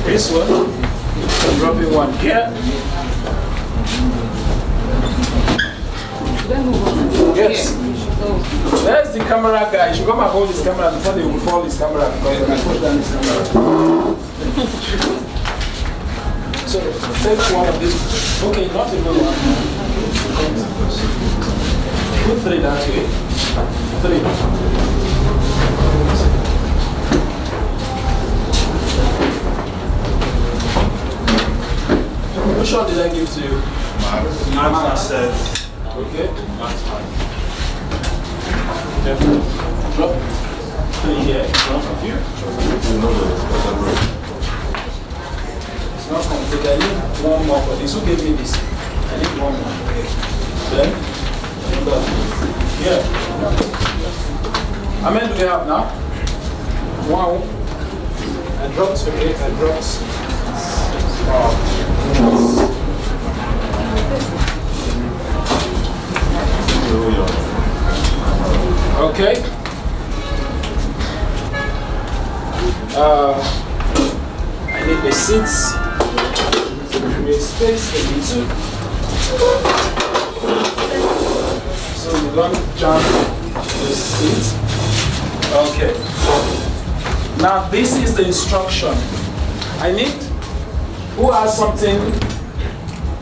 This one, I'm dropping one here. Yes. There's the camera guy. You should come and hold his camera before they will fall his camera because when I push down his camera. So take one of these. Okay, not even one. Put 3 that way. 3. Which one did I give to you? Max says. Okay. Max 5. Drop 3 here in front of you. It's not complete. I need one more for this. Who gave me this? I need one more. Then, here. How many do we have now? 1. I dropped 3. I dropped. Okay. I need the seats. Create space a little. So you don't jump the seat. Okay. Now this is the instruction. I need who has something.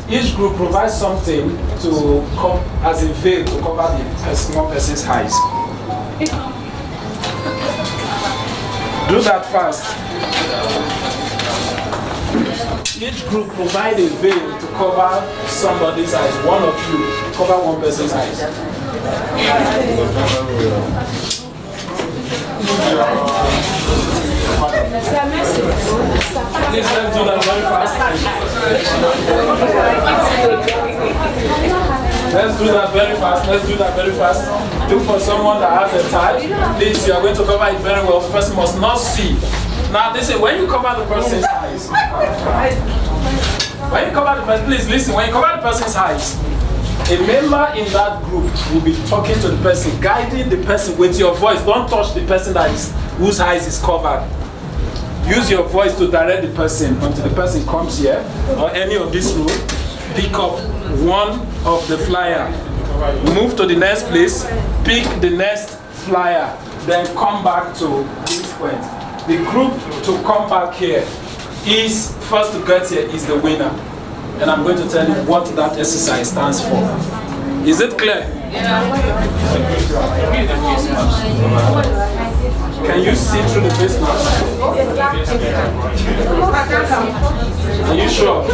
Each group provides something to come as a veil to cover the small person's eyes. Do that fast. Each group provides a veil to cover somebody's eyes. One of you cover one person's eyes. Please let's do that very fast. Let's do that very fast. Let's do that very fast. Look for someone that has a tie. Please, you are going to cover it very well. The person must not see. Now, this is when you cover the person's eyes. When you cover the person, please listen. When you cover the person's eyes, a member in that group will be talking to the person, guiding the person with your voice. Don't touch the person whose eyes is covered. Use your voice to direct the person until the person comes here or any of this room. Pick up one of the flyer. Move to the next place. Pick the next flyer. Then come back to this point. The group to come back here is first to get here is the winner. And I'm going to tell you what that exercise stands for. Is it clear? Can you see through the face mask? Are you sure?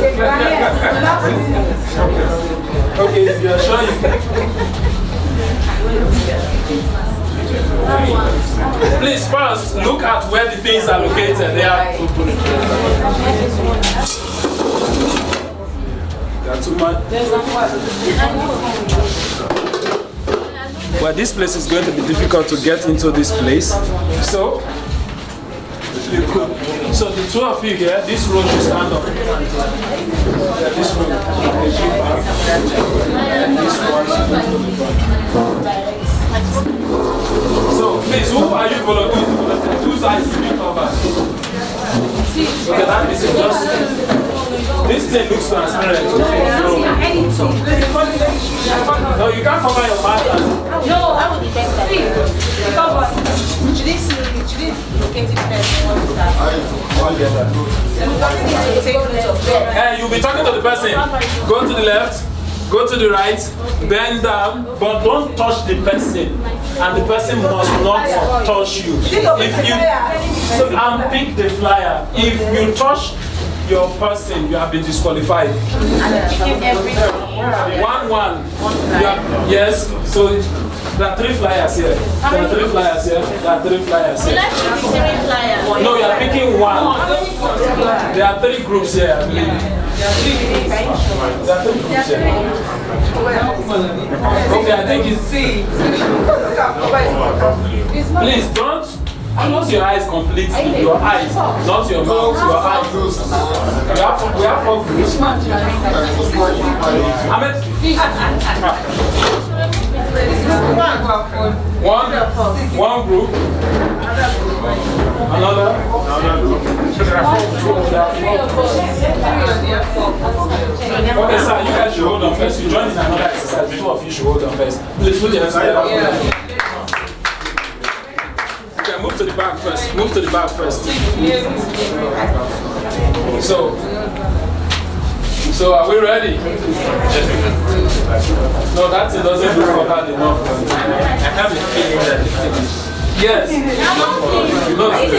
Okay, if you are sure you can. Please first look at where the things are located. They are too much. Well, this place is going to be difficult to get into this place. So you could. So the two of you here, this row should stand up. This row, and this one should go to the front. So please, who are you volunteering? Whose eyes is being covered? Okay, that is just. This thing looks transparent. No, you can't cover your mouth. No, I would be better. Should they locate it first? You'll be talking to the person. Go to the left, go to the right, bend down, but don't touch the person. And the person must not touch you. If you pick the flyer, if you touch your person, you have been disqualified. 1-1. Yes. So there are 3 flyers here. There are 3 flyers here. There are 3 flyers here. No, you are picking 1. There are 3 groups here, I believe. There are 3 groups here. Okay, I think it's C. Please don't Close your eyes completely. Your eyes, not your mouth. Your eyes. We have 4 groups. One group. Another. Okay, sir, you guys should hold on first. You join in another exercise. 2 of you should hold on first. Please put your hands together. Okay, move to the back first. Move to the back first. So are we ready? No, that it doesn't look for that enough. I have a feeling that it's finished. Yes. No, it's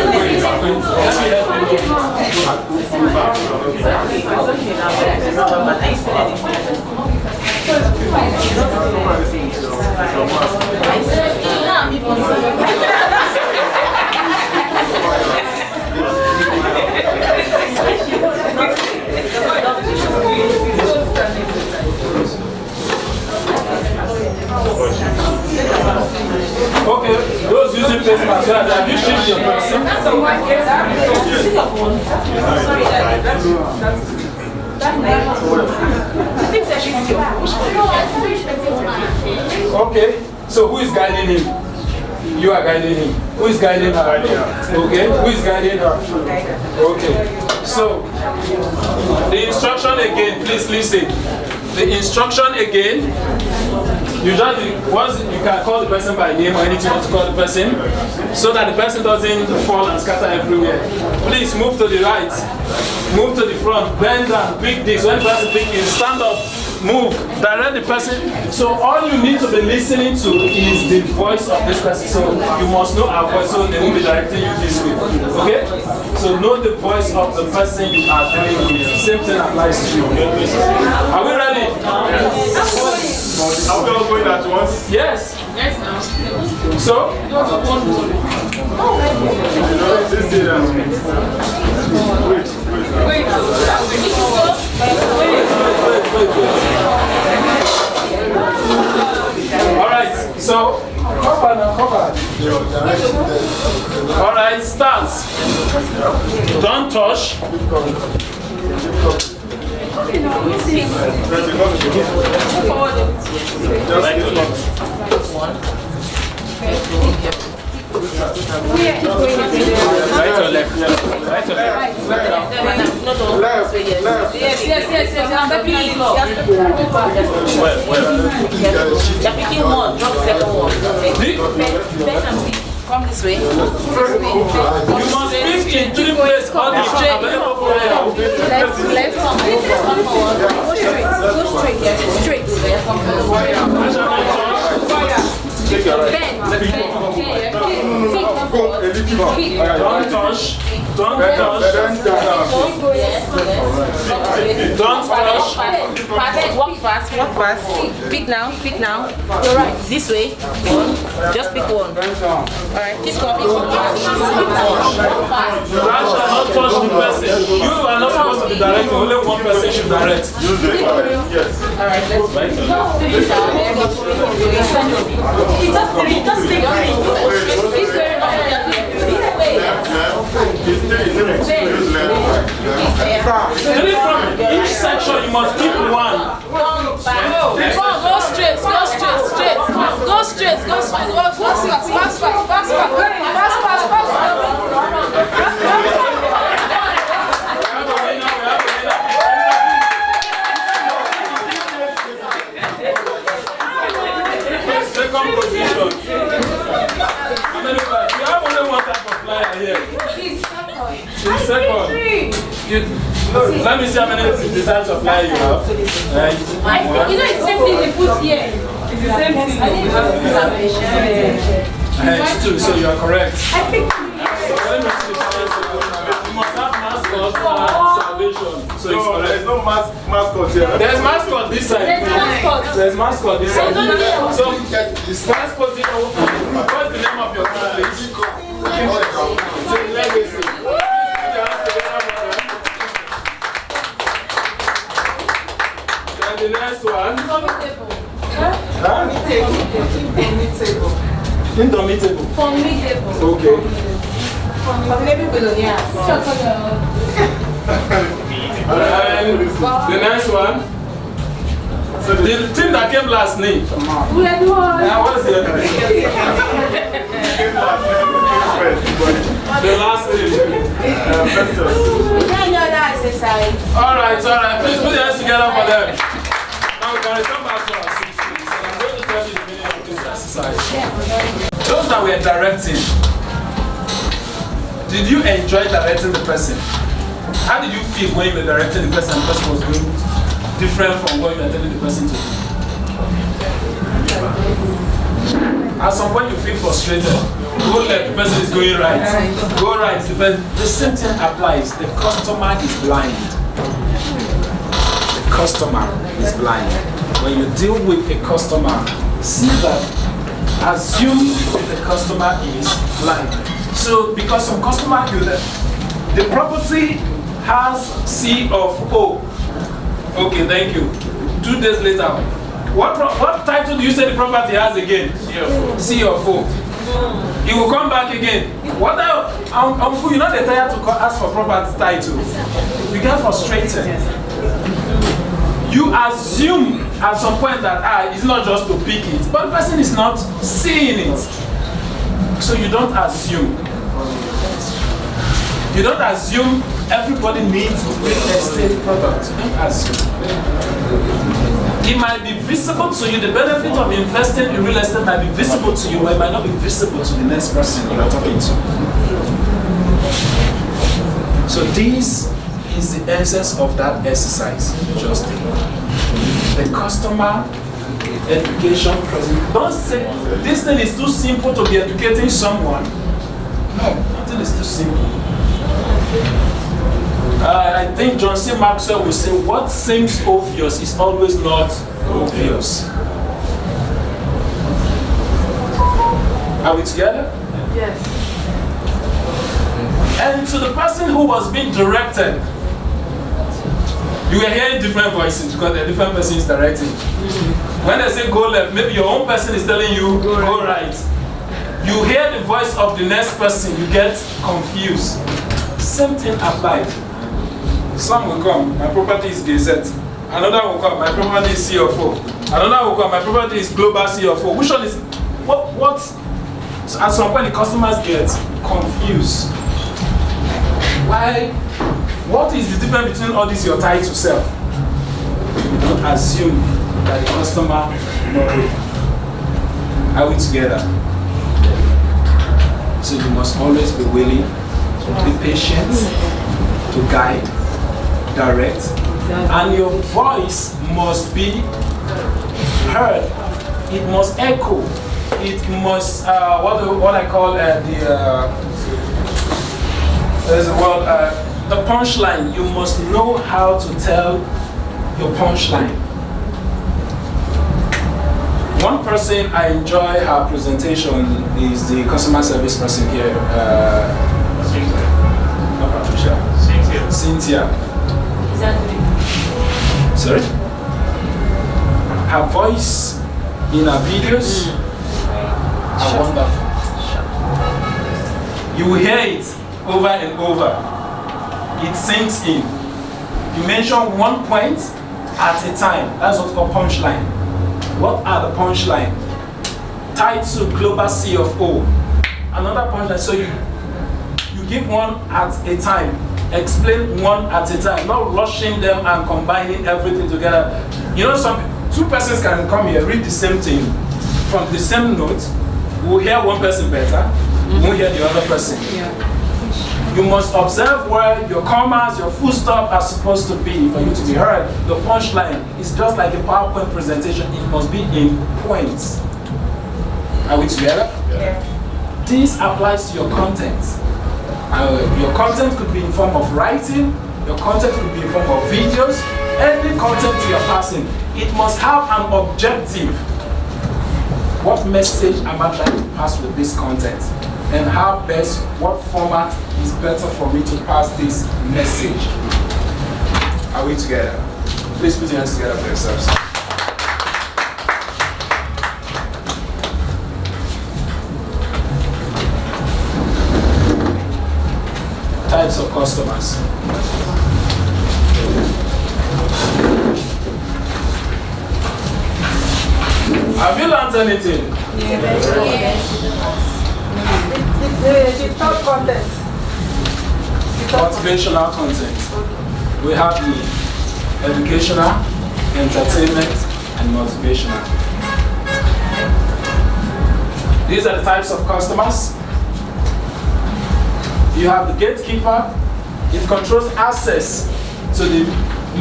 okay, those using face mask, have you changed your person? Okay, so who is guiding him? You are guiding him. Who is guiding her? Okay, who is guiding her? Okay, so the instruction again, please listen. The instruction again, you just once you can call the person by name or anything you want to call the person, so that the person doesn't fall and scatter everywhere. Please move to the right, move to the front, bend down, pick this. When the person picks you, stand up, move, direct the person. So all you need to be listening to is the voice of this person. So you must know our voice, so they will be directing you this way. Okay? So know the voice of the person you are dealing with. Same thing applies to you. Are we ready? Are we all going at once? Yes. So? Alright, so cover. Alright, start. Don't touch. Right or left? Right or left? Yes. Well. You're picking one, drop the second one. Come this way. You must pick into the place all the available for you. Left. Go straight. Straight. Take your right. Don't touch. Don't touch. Walk fast. Pick now. You're right. This way. One. Just pick one. Alright, keep coming. That shall not touch the person. You are not supposed to be directing. Only one person should direct. Yes. Alright, let's go. From each section, you must pick one. Go straight. Fast. Second position. You have only one type of flyer here. Second. Let me see how many types of flyer you have. Right. You know it's the same thing they put here. It's the same thing. It's two, so you are correct. Let me see the flyer. You must have mascot and salvation. So it's correct. There's no mascot here. There's mascot this side. There's mascot this side. So, first position, what's the name of your family? It's a legacy. And the next one? Indomitable. Formidable. Okay. Maybe billionaires. And the next one. So the team that came last name. Yeah, what's the other name? The last name. Alright. Please put your hands together for them. Now we're going to come back to our 6 things. And I'm going to tell you the meaning of this exercise. Those that were directing, did you enjoy directing the person? How did you feel when you were directing the person and the person was doing different from what you were telling the person to do? At some point you feel frustrated. Go left, the person is going right. Go right, the same thing applies. The customer is blind. The customer is blind. When you deal with a customer, see that, assume the customer is blind. So because some customer, the property has C of O. Okay, thank you. 2 days later, what title do you say the property has again? C of O. He will come back again. What else? Uncle, you're not the tired to ask for property title. You get frustrated. You assume at some point that it's not just to pick it, but the person is not seeing it. So you don't assume. You don't assume everybody needs real estate products. You don't assume. It might be visible to you. The benefit of investing in real estate might be visible to you, but it might not be visible to the next person you are talking to. So this is the essence of that exercise, Justin. The customer education present. Don't say this thing is too simple to be educating someone. No, nothing is too simple. I think John C. Maxwell will say, what seems obvious is always not obvious. Are we together? Yes. And to the person who was being directed, you were hearing different voices because the different person is directing. When they say go left, maybe your own person is telling you go right. You hear the voice of the next person, you get confused. Same thing applied. Some will come, my property is Gazette. Another will come, my property is CFO. Another will come, my property is Global CFO. Which one is, what? So at some point the customers get confused. Why? What is the difference between all this you're tied to sell? You don't assume that the customer knows. Are we together? So you must always be willing to be patient, to guide, direct, and your voice must be heard. It must echo. It must what I call there's a word, the punchline. You must know how to tell your punchline. One person I enjoy her presentation is the customer service person here, Cynthia. Exactly. Sorry? Her voice in her videos are wonderful. You will hear it over and over. It sinks in. You mention one point at a time. That's what's called punchline. What are the punchline? Tied to Global CFO. Another punchline. So you give one at a time. Explain one at a time. Not rushing them and combining everything together. You know, two persons can come here, read the same thing from the same note. We'll hear one person better. We'll hear the other person. Yeah. You must observe where your commas, your full stop are supposed to be for you to be heard. The punchline is just like a PowerPoint presentation. It must be in points. Are we together? Yeah. This applies to your content. Your content could be in form of writing. Your content could be in form of videos. Any content you're passing, it must have an objective. What message am I trying to pass with this content? And how best, what format is better for me to pass this message? Are we together? Please put your hands together for yourselves. types of customers. Have you learned anything? The third content. Motivational content. We have the educational, entertainment, and motivational. These are the types of customers. You have the gatekeeper. It controls access to the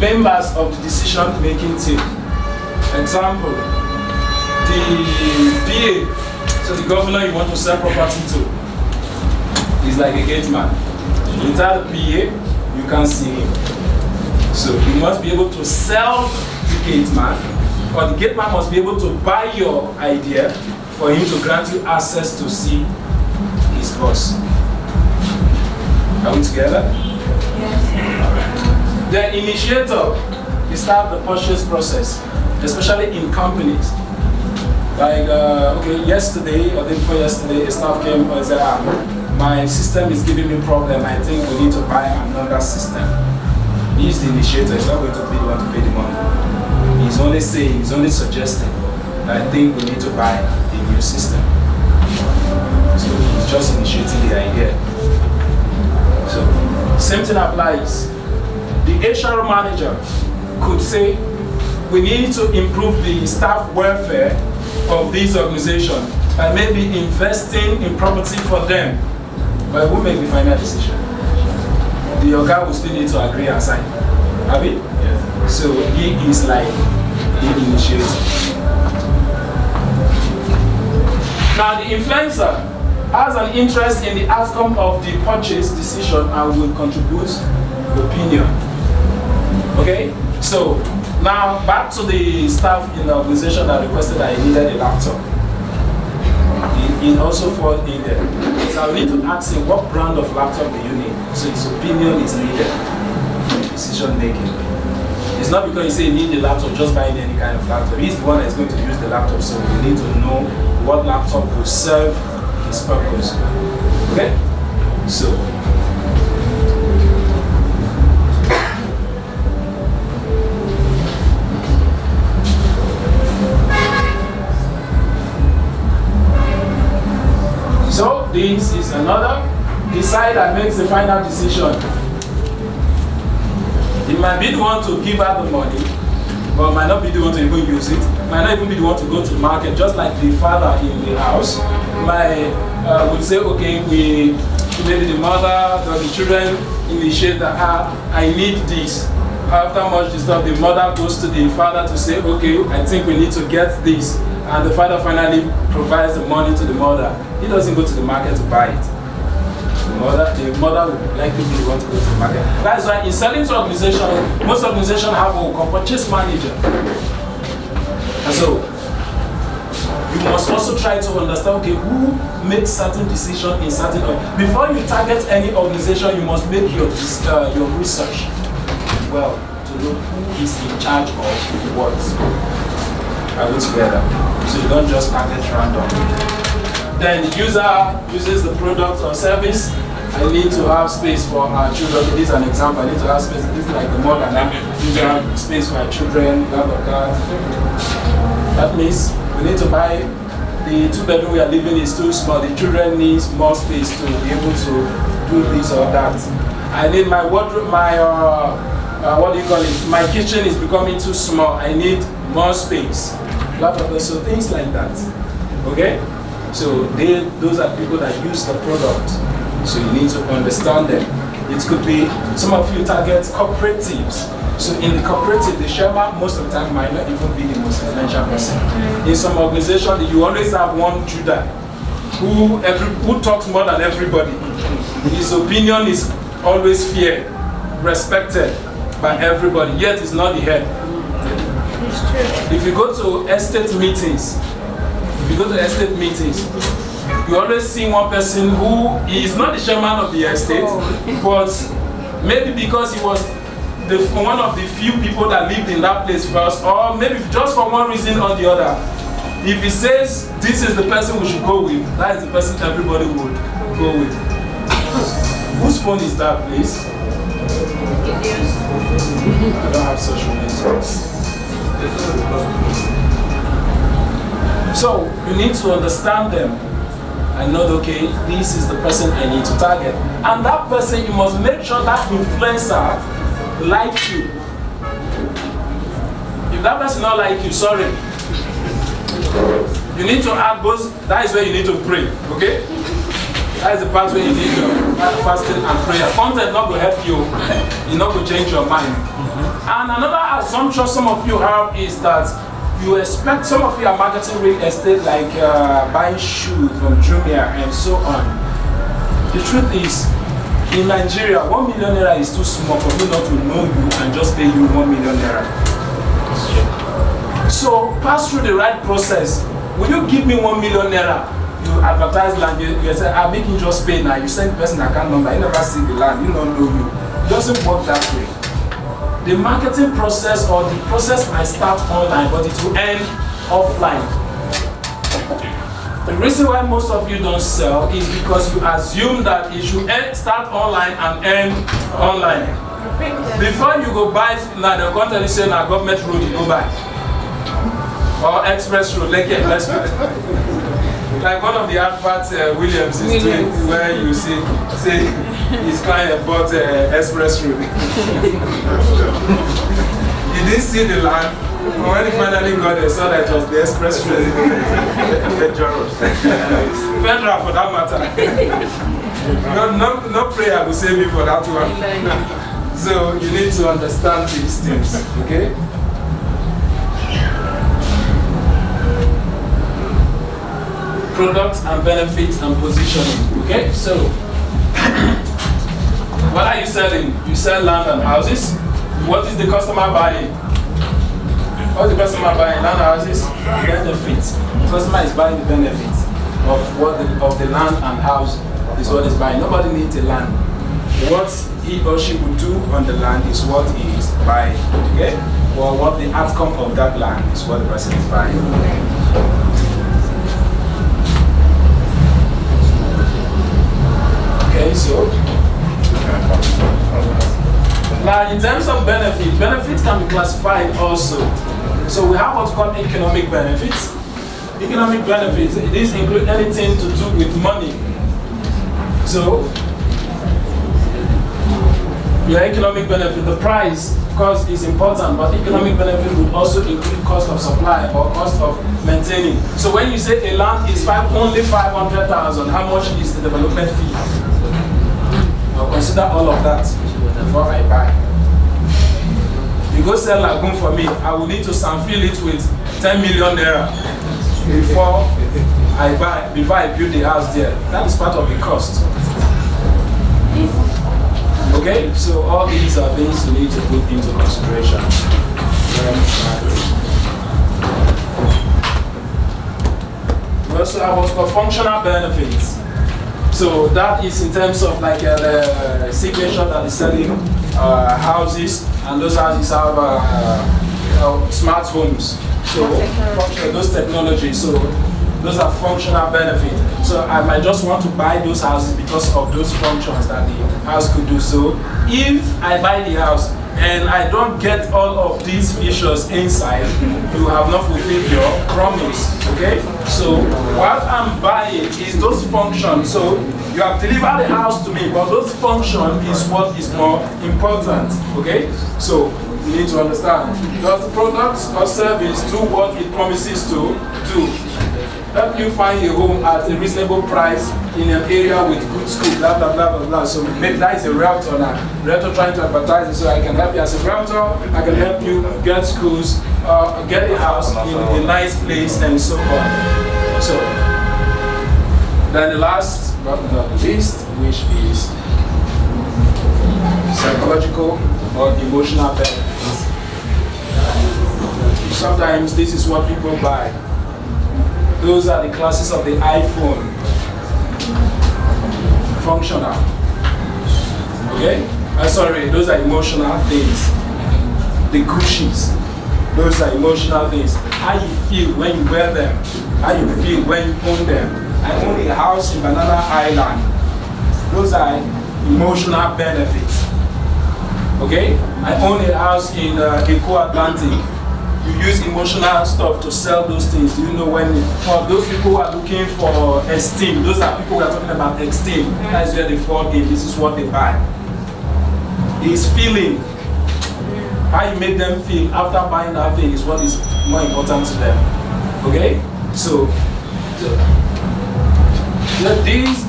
members of the decision-making team. Example, the PA, so the governor you want to sell property to, is like a gate man. Without the PA, you can't see him. So you must be able to sell the gate man, or the gate man must be able to buy your idea for him to grant you access to see his boss. Are we together? Yes. The initiator is start the purchase process, especially in companies. Like, okay, yesterday or the day before yesterday, a staff came and said, my system is giving me problem. I think we need to buy another system. He's the initiator. He's not going to be the one to pay the money. He's only saying, he's only suggesting that I think we need to buy a new system. So he's just initiating the idea. So same thing applies. The HR manager could say, we need to improve the staff welfare of this organization by maybe investing in property for them. But who make the final decision? The Oga will still need to agree and sign. Have it? Yes. So he is like the initiator. Now the influencer has an interest in the outcome of the purchase decision and will contribute opinion. Okay? So now back to the staff in the organization that requested that he needed a laptop. It also falls in there. So I need to ask him, what brand of laptop do you need? So his opinion is needed for decision making. It's not because you say you need a laptop, just buying any kind of laptop. He's the one that's going to use the laptop, so we need to know what laptop will serve his purpose. Okay? So this is another. The side that makes the final decision. It might be the one to give out the money, but might not be the one to even use it. Might not even be the one to go to the market, just like the father in the house. Would say, okay, maybe the mother or the children initiate that, I need this. After much discuss, the mother goes to the father to say, okay, I think we need to get this. And the father finally provides the money to the mother. He doesn't go to the market to buy it. The mother would likely be the one to go to the market. That's why in selling to organizations, most organizations have what we call purchase manager. And so you must also try to understand, okay, who makes certain decisions in certain before you target any organization, you must make your research well to know who is in charge of what. Are we together? So you don't just target random. Then the user uses the product or service. I need to have space for our children. This is an example. I need to have space. This is like the modern. I need to have space for our children, blah blah blah. That means we need to buy the 2-bedroom we are living is too small. The children needs more space to be able to do this or that. I need my wardrobe, my what do you call it? My kitchen is becoming too small. I need more space. Blah, blah, blah. So things like that. Okay? So those are people that use the product. So you need to understand them. It could be, some of you target cooperatives. So in the cooperative, the chairman most of the time might not even be the most influential person. In some organizations, you always have one Judah who talks more than everybody. His opinion is always feared, respected by everybody, yet he's not the head. If you go to estate meetings, you always see one person who is not the chairman of the estate, but maybe because he was one of the few people that lived in that place first, or maybe just for one reason or the other. If he says this is the person we should go with, that is the person everybody would go with. Whose phone is that, please? I don't have social networks. So you need to understand them and know, okay, this is the person I need to target. And that person, you must make sure that influencer likes you. If that person not like you, sorry. You need to add both. That is where you need to pray, okay? That is the part where you need to add fasting and prayer. Content not going to help you. It's not going to change your mind. And another assumption some of you have is that you expect, some of you are marketing real estate like buying shoes from Jumia and so on. The truth is, in Nigeria, 1 million naira is too small for me not to know you and just pay you 1 million naira. So pass through the right process. Will you give me 1 million naira? You advertise land, you say, I'm making just pay now. You send the person account number, you never see the land, you don't know you. It doesn't work that way. The marketing process or the process might start online, but it will end offline. The reason why most of you don't sell is because you assume that it should start online and end online. Before you go buy, now the content is saying now government road you go buy. Or express road, like express road. Like one of the adverts Williams is doing, where you see his client bought express road. He didn't see the land, but when he finally got there, saw that it was the express road. Federal for that matter. No prayer will save you for that one. So you need to understand these things, okay? Products and benefits and positioning. Okay, so what are you selling? You sell land and houses. What is the customer buying? What is the customer buying? Land and houses? Benefits. The customer is buying the benefits of the land and house is what is buying. Nobody needs a land. What he or she would do on the land is what he is buying. Okay? Or what the outcome of that land is what the person is buying. Okay, so now in terms of benefits can be classified also. So we have what's called economic benefits. Economic benefits, these include anything to do with money. So your economic benefit, the price of course is important, but economic benefit would also include cost of supply or cost of maintaining. So when you say a land is only 500,000, how much is the development fee? I'll consider all of that before I buy. You go sell Lagoon for me, I will need to fill it with 10 million naira before I buy, before I build the house there. That is part of the cost. Okay, so all these are things you need to put into consideration. We also have what's called functional benefits. So that is in terms of like the signature that is selling houses, and those houses have smart homes. So those technologies, so those are functional benefits. So I might just want to buy those houses because of those functions that the house could do. So if I buy the house and I don't get all of these features inside, you have not fulfilled your promise, okay? So what I'm buying is those functions. So you have delivered the house to me, but those functions is what is more important, okay? So you need to understand, does the product or service do what it promises to do? Help you find a home at a reasonable price in an area with good school, blah, blah, blah, blah, blah. So maybe that is a realtor now. Realtor trying to advertise it, so I can help you as a realtor, I can help you get schools, get a house in a nice place, and so on. So, then the last but not the least, which is psychological or emotional benefits. Sometimes this is what people buy. Those are the classes of the iPhone. Functional. Okay? Sorry, those are emotional things. The Gucci's. Those are emotional things. How you feel when you wear them. How you feel when you own them. I own a house in Banana Island. Those are emotional benefits. Okay? I own a house in Eco Atlantic. You use emotional stuff to sell those things. You know when those people who are looking for esteem, those are people who are talking about esteem. That is where they fall in. This is what they buy. It's feeling. How you make them feel after buying that thing is what is more important to them. Okay? So these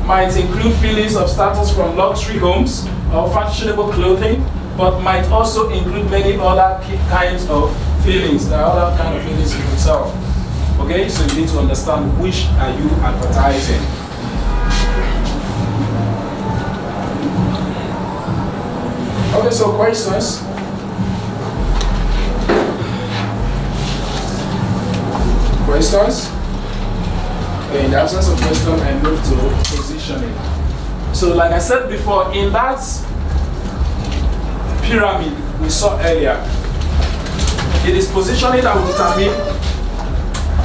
might include feelings of status from luxury homes or fashionable clothing, but might also include many other kinds of feelings. There are other kinds of feelings you can sell. Okay, so you need to understand which are you advertising. Okay, so questions? Questions? Okay, in the absence of question, I move to positioning. So like I said before, in that pyramid we saw earlier, it is positioning that will determine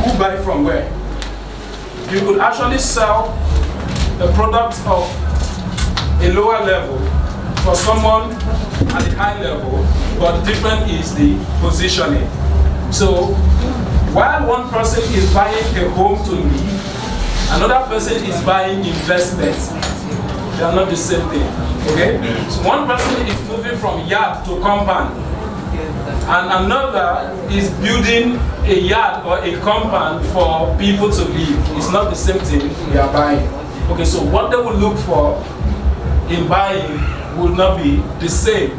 who buy from where. You could actually sell a product of a lower level for someone at the high level, but the difference is the positioning. So while one person is buying a home to live, another person is buying investments. They are not the same thing. Okay? So one person is moving from yard to compound, and another is building a yard or a compound for people to live. It's not the same thing we are buying. Okay, so what they will look for in buying will not be the same.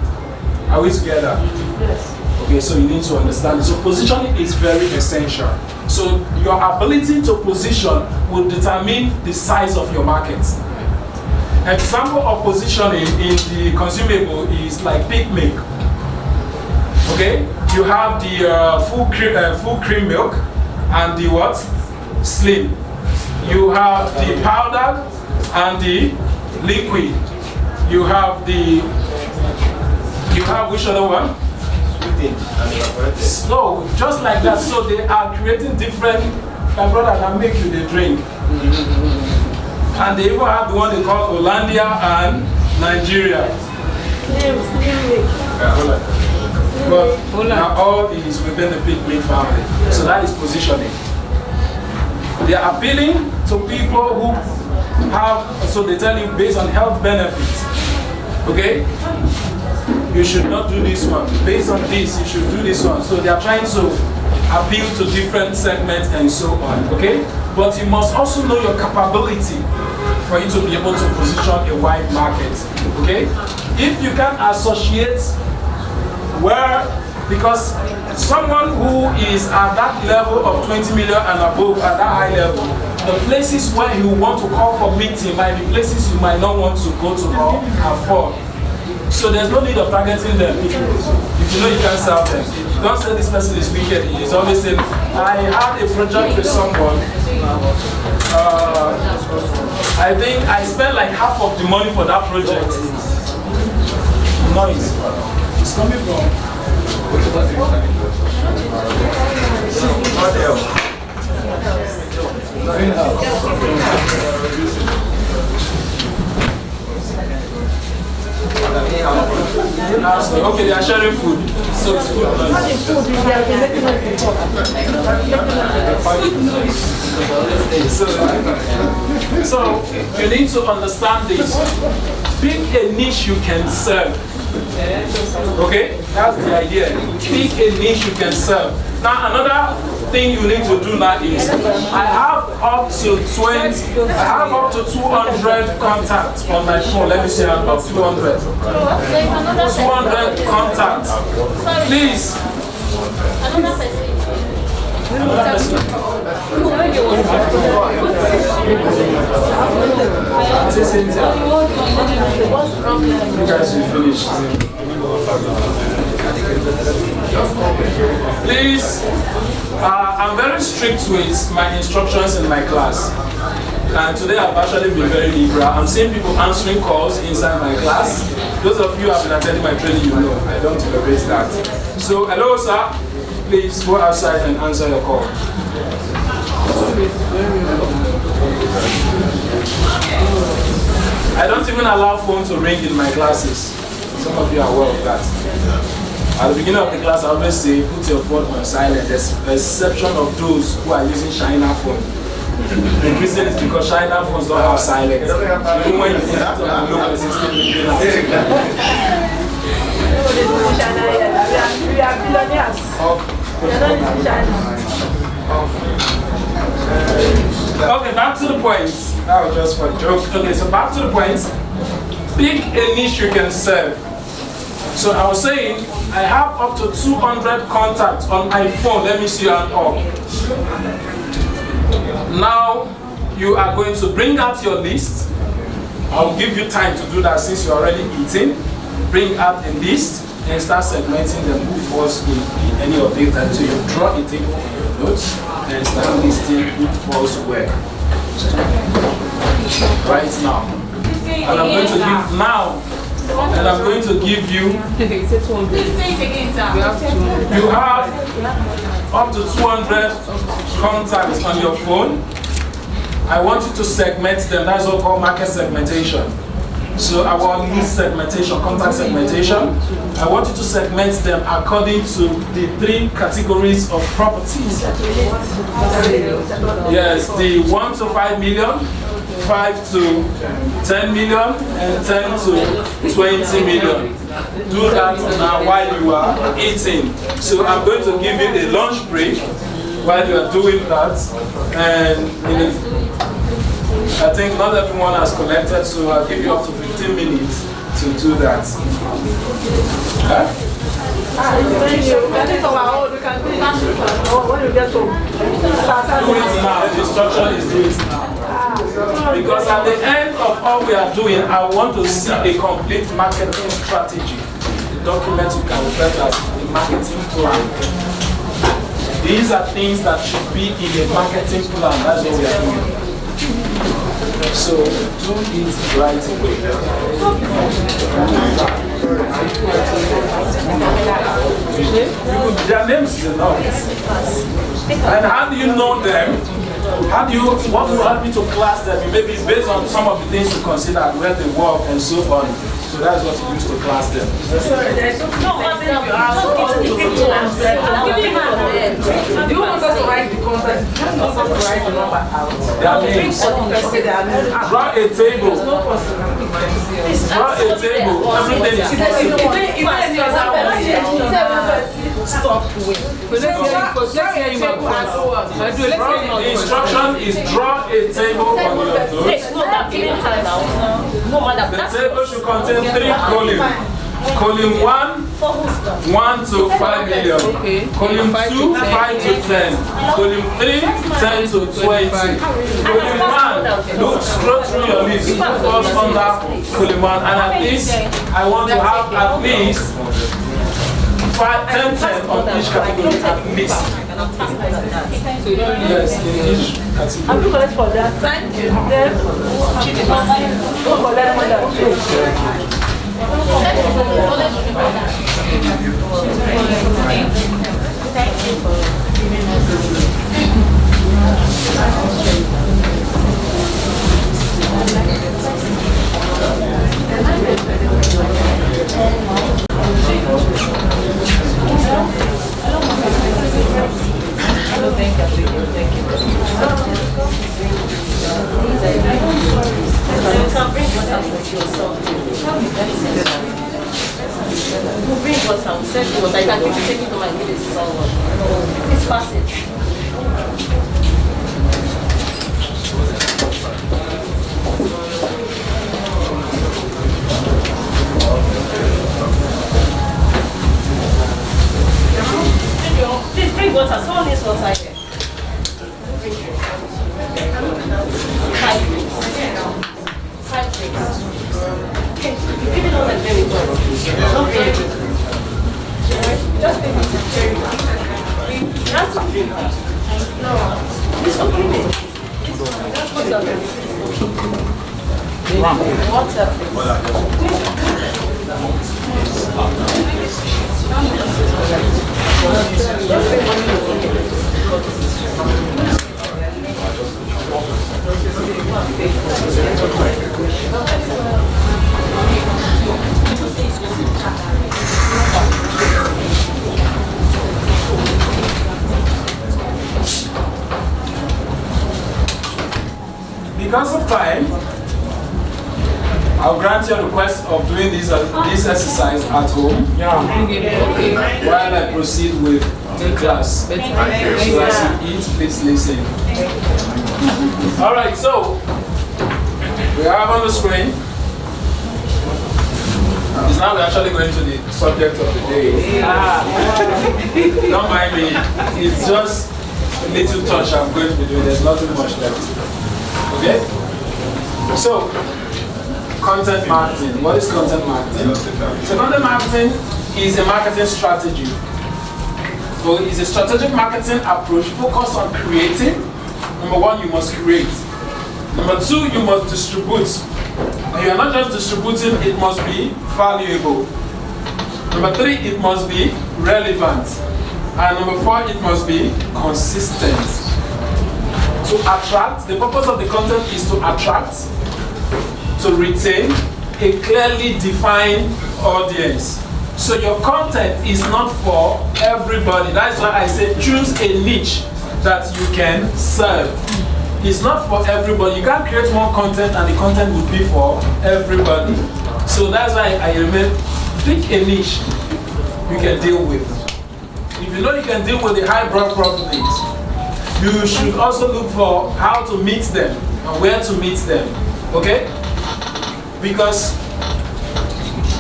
Are we together? Yes. Okay, so you need to understand. So positioning is very essential. So your ability to position will determine the size of your market. Example of positioning in the consumable is like Peak Milk. Okay, you have the full cream milk and the what? Slim. You have the powder and the liquid. You have which other one? So just like that. So they are creating different. My brother can make you the drink. And they even have the one they call Hollandia and Nigeria. But now all is within the Peak Milk family. So that is positioning. They are appealing to people who have, so they tell you based on health benefits. Okay? You should not do this one. Based on this, you should do this one. So they are trying to appeal to different segments and so on. Okay? But you must also know your capability for you to be able to position a wide market. Okay? If you can associate where, because someone who is at that level of 20 million and above, at that high level, the places where you want to call for meeting might be places you might not want to go to or afford. So there's no need of targeting them if you know you can't serve them. Don't say this person is wicked. He's always saying, I had a project with someone. I think I spent like half of the money for that project. Noise. It's coming from. What else? Okay, they are sharing food. So it's food. So you need to understand this. Pick a niche you can serve. Okay, that's the idea. Pick a niche you can serve. Now another thing you need to do now is I have up to 200 contacts on my phone. Let me see how about 200. 200 contacts. Please. Another person. You guys will finish. Please, I'm very strict with my instructions in my class. And today I've actually been very liberal. I'm seeing people answering calls inside my class. Those of you who have been attending my training, you know, I don't tolerate that. So, hello sir, please go outside and answer your call. I don't even allow phone to ring in my classes. Some of you are aware of that. At the beginning of the class, I always say, put your phone on silent, exception of those who are using China phone. The reason is because China phones don't have silence. Even when you put it on the local system, you don't have We are billionaires. We are not in China. Okay, back to the point. That was just for a joke. Okay, so back to the point. Pick a niche you can serve. So I was saying, I have up to 200 contacts on my phone. Let me see your hand up. Now, you are going to bring out your list. I'll give you time to do that since you're already eating. Bring out a list and start segmenting them who falls in any of the data. So you draw a table on your notes and start listing who falls where. Right now. And I'm going to give now. And I'm going to give you. You have up to 200 contacts on your phone. I want you to segment them. That's what we call market segmentation. So our list segmentation, contact segmentation, I want you to segment them according to the 3 categories of properties. Yes, the 1 to 5 million, 5 to 10 million, and 10 to 20 million. Do that now while you are eating. So I'm going to give you a lunch break while you are doing that. And I think not everyone has collected, so I'll give you up to 15 minutes to do that. Huh? Do it now. The instruction is do it now. Because at the end of all we are doing, I want to see a complete marketing strategy. The document you can refer to as the marketing plan. These are things that should be in a marketing plan. That's what we are doing. So do it right away. Their names is enough. And how do you know them? What will help you to class them? Maybe it's based on some of the things you consider, where they work and so on. So that's what you use to class them. Do you want us to write the content? Do you want us to write the number out? That means draw a table. Draw a table. Everything is Stop with. The instruction is draw a table on your notes. The table should contain 3 columns. Column 1, 1 to 5 million. Column 2, 5 to 10. Column 3, 10 to 20. Column 1, look, scroll through your list. First under column 1. And at least, I want to have at least 10 on each category at least. Yes, in each category. I'm looking for that. Thank you. Then, go collect money. Please bring water. Someone needs water here. 5 drinks. 5 drinks. Okay, give it all and very well. Okay. Just take it. That's okay. No. This one, give it. What's up? What's up? What's up? because of time, I'll grant your request of doing this exercise at home. While I proceed with the class. So as you eat, please listen. All right, so we have on the screen. It's now we're actually going to the subject of the day. Don't mind me. It's just a little touch I'm going to be doing. There's nothing much left. Okay? So, content marketing. What is content marketing? So, content marketing is a marketing strategy. So, it's a strategic marketing approach focused on creating. Number one, you must create. Number two, you must distribute. And you are not just distributing, it must be valuable. Number three, it must be relevant. And number four, it must be consistent. To attract, the purpose of the content is to attract, to retain a clearly defined audience. So your content is not for everybody. That's why I say choose a niche that you can serve. It's not for everybody. You can't create one content and the content would be for everybody. So that's why I recommend pick a niche you can deal with. If you know you can deal with the high-brow properties, you should also look for how to meet them and where to meet them. Okay? Because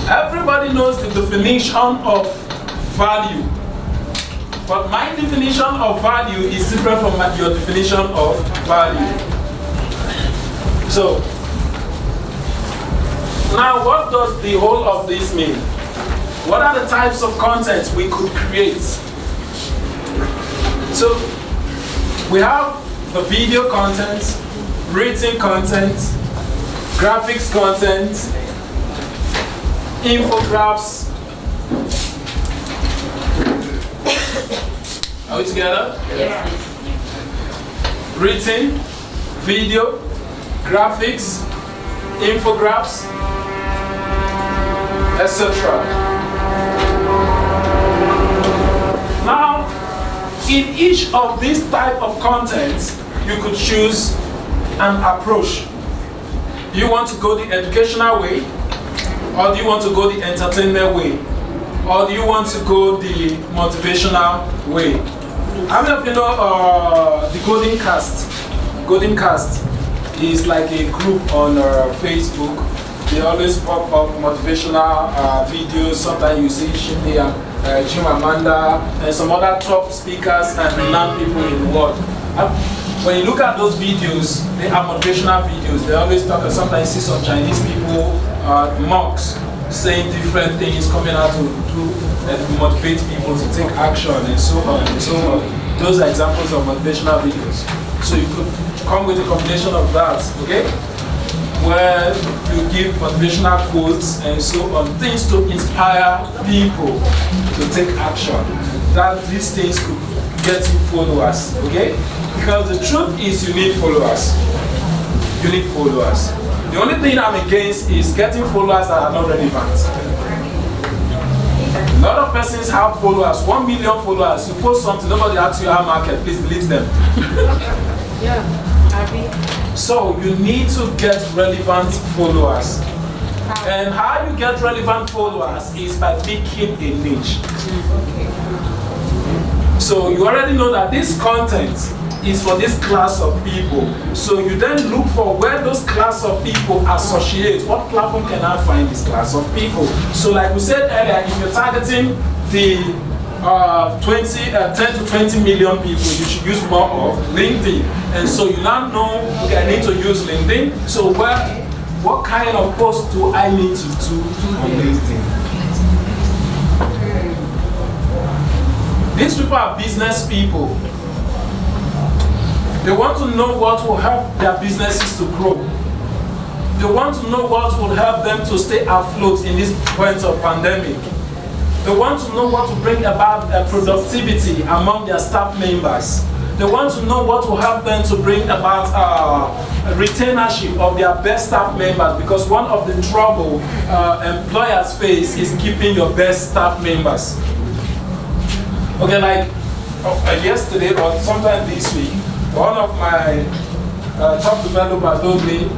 everybody knows the definition of value. But my definition of value is different from your definition of value. So, now what does the whole of this mean? What are the types of content we could create? So, we have the video content, written content, graphics content, infographics. Are we together? Yes. Written, video, graphics, infographics, etc. Now, in each of these type of content, you could choose an approach. Do you want to go the educational way? Or do you want to go the entertainment way? Or do you want to go the motivational way? How many of you know the Golden Cast? Golden Cast is like a group on Facebook. They always pop up motivational videos. Sometimes you see Jim Amanda, and some other top speakers and renowned people in the world. When you look at those videos, they are motivational videos. They always talk, sometimes you see some Chinese people, monks, saying different things, coming out to do and motivate people to take action and so on and so on. Those are examples of motivational videos. So you could come with a combination of that, okay? Where you give motivational quotes and so on, things to inspire people to take action. That these things could get you followers, okay? Because the truth is you need followers. You need followers. The only thing I'm against is getting followers that are not relevant. A lot of persons have followers, 1 million followers. You post something, nobody asks you how market, please delete them. Yeah, Abby. So you need to get relevant followers. And how you get relevant followers is by picking a niche. So you already know that this content is for this class of people. So you then look for where those class of people associate. What platform can I find this class of people? So like we said earlier, if you're targeting the 10 to 20 million people, you should use more of LinkedIn. And so you now know, okay, I need to use LinkedIn. So what kind of post do I need to do on LinkedIn? These people are business people. They want to know what will help their businesses to grow. They want to know what will help them to stay afloat in this point of pandemic. They want to know what will bring about productivity among their staff members. They want to know what will help them to bring about retainership of their best staff members, because one of the trouble employers face is keeping your best staff members. Okay, like yesterday or sometime this week, one of my top developer told me,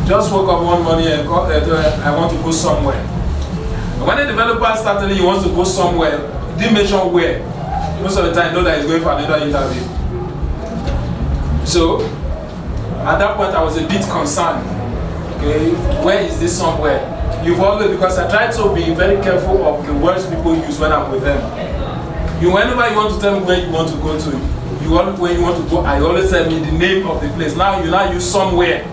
just woke up one morning and got I want to go somewhere. When the developer started telling you he wants to go somewhere, didn't mention where. Most of the time, know that he's going for another interview. So, at that point, I was a bit concerned. Okay, where is this somewhere? You've always, because I try to be very careful of the words people use when I'm with them. Whenever you want to tell me where you want to go to, where you want to go, I always tell me the name of the place. Now you use somewhere.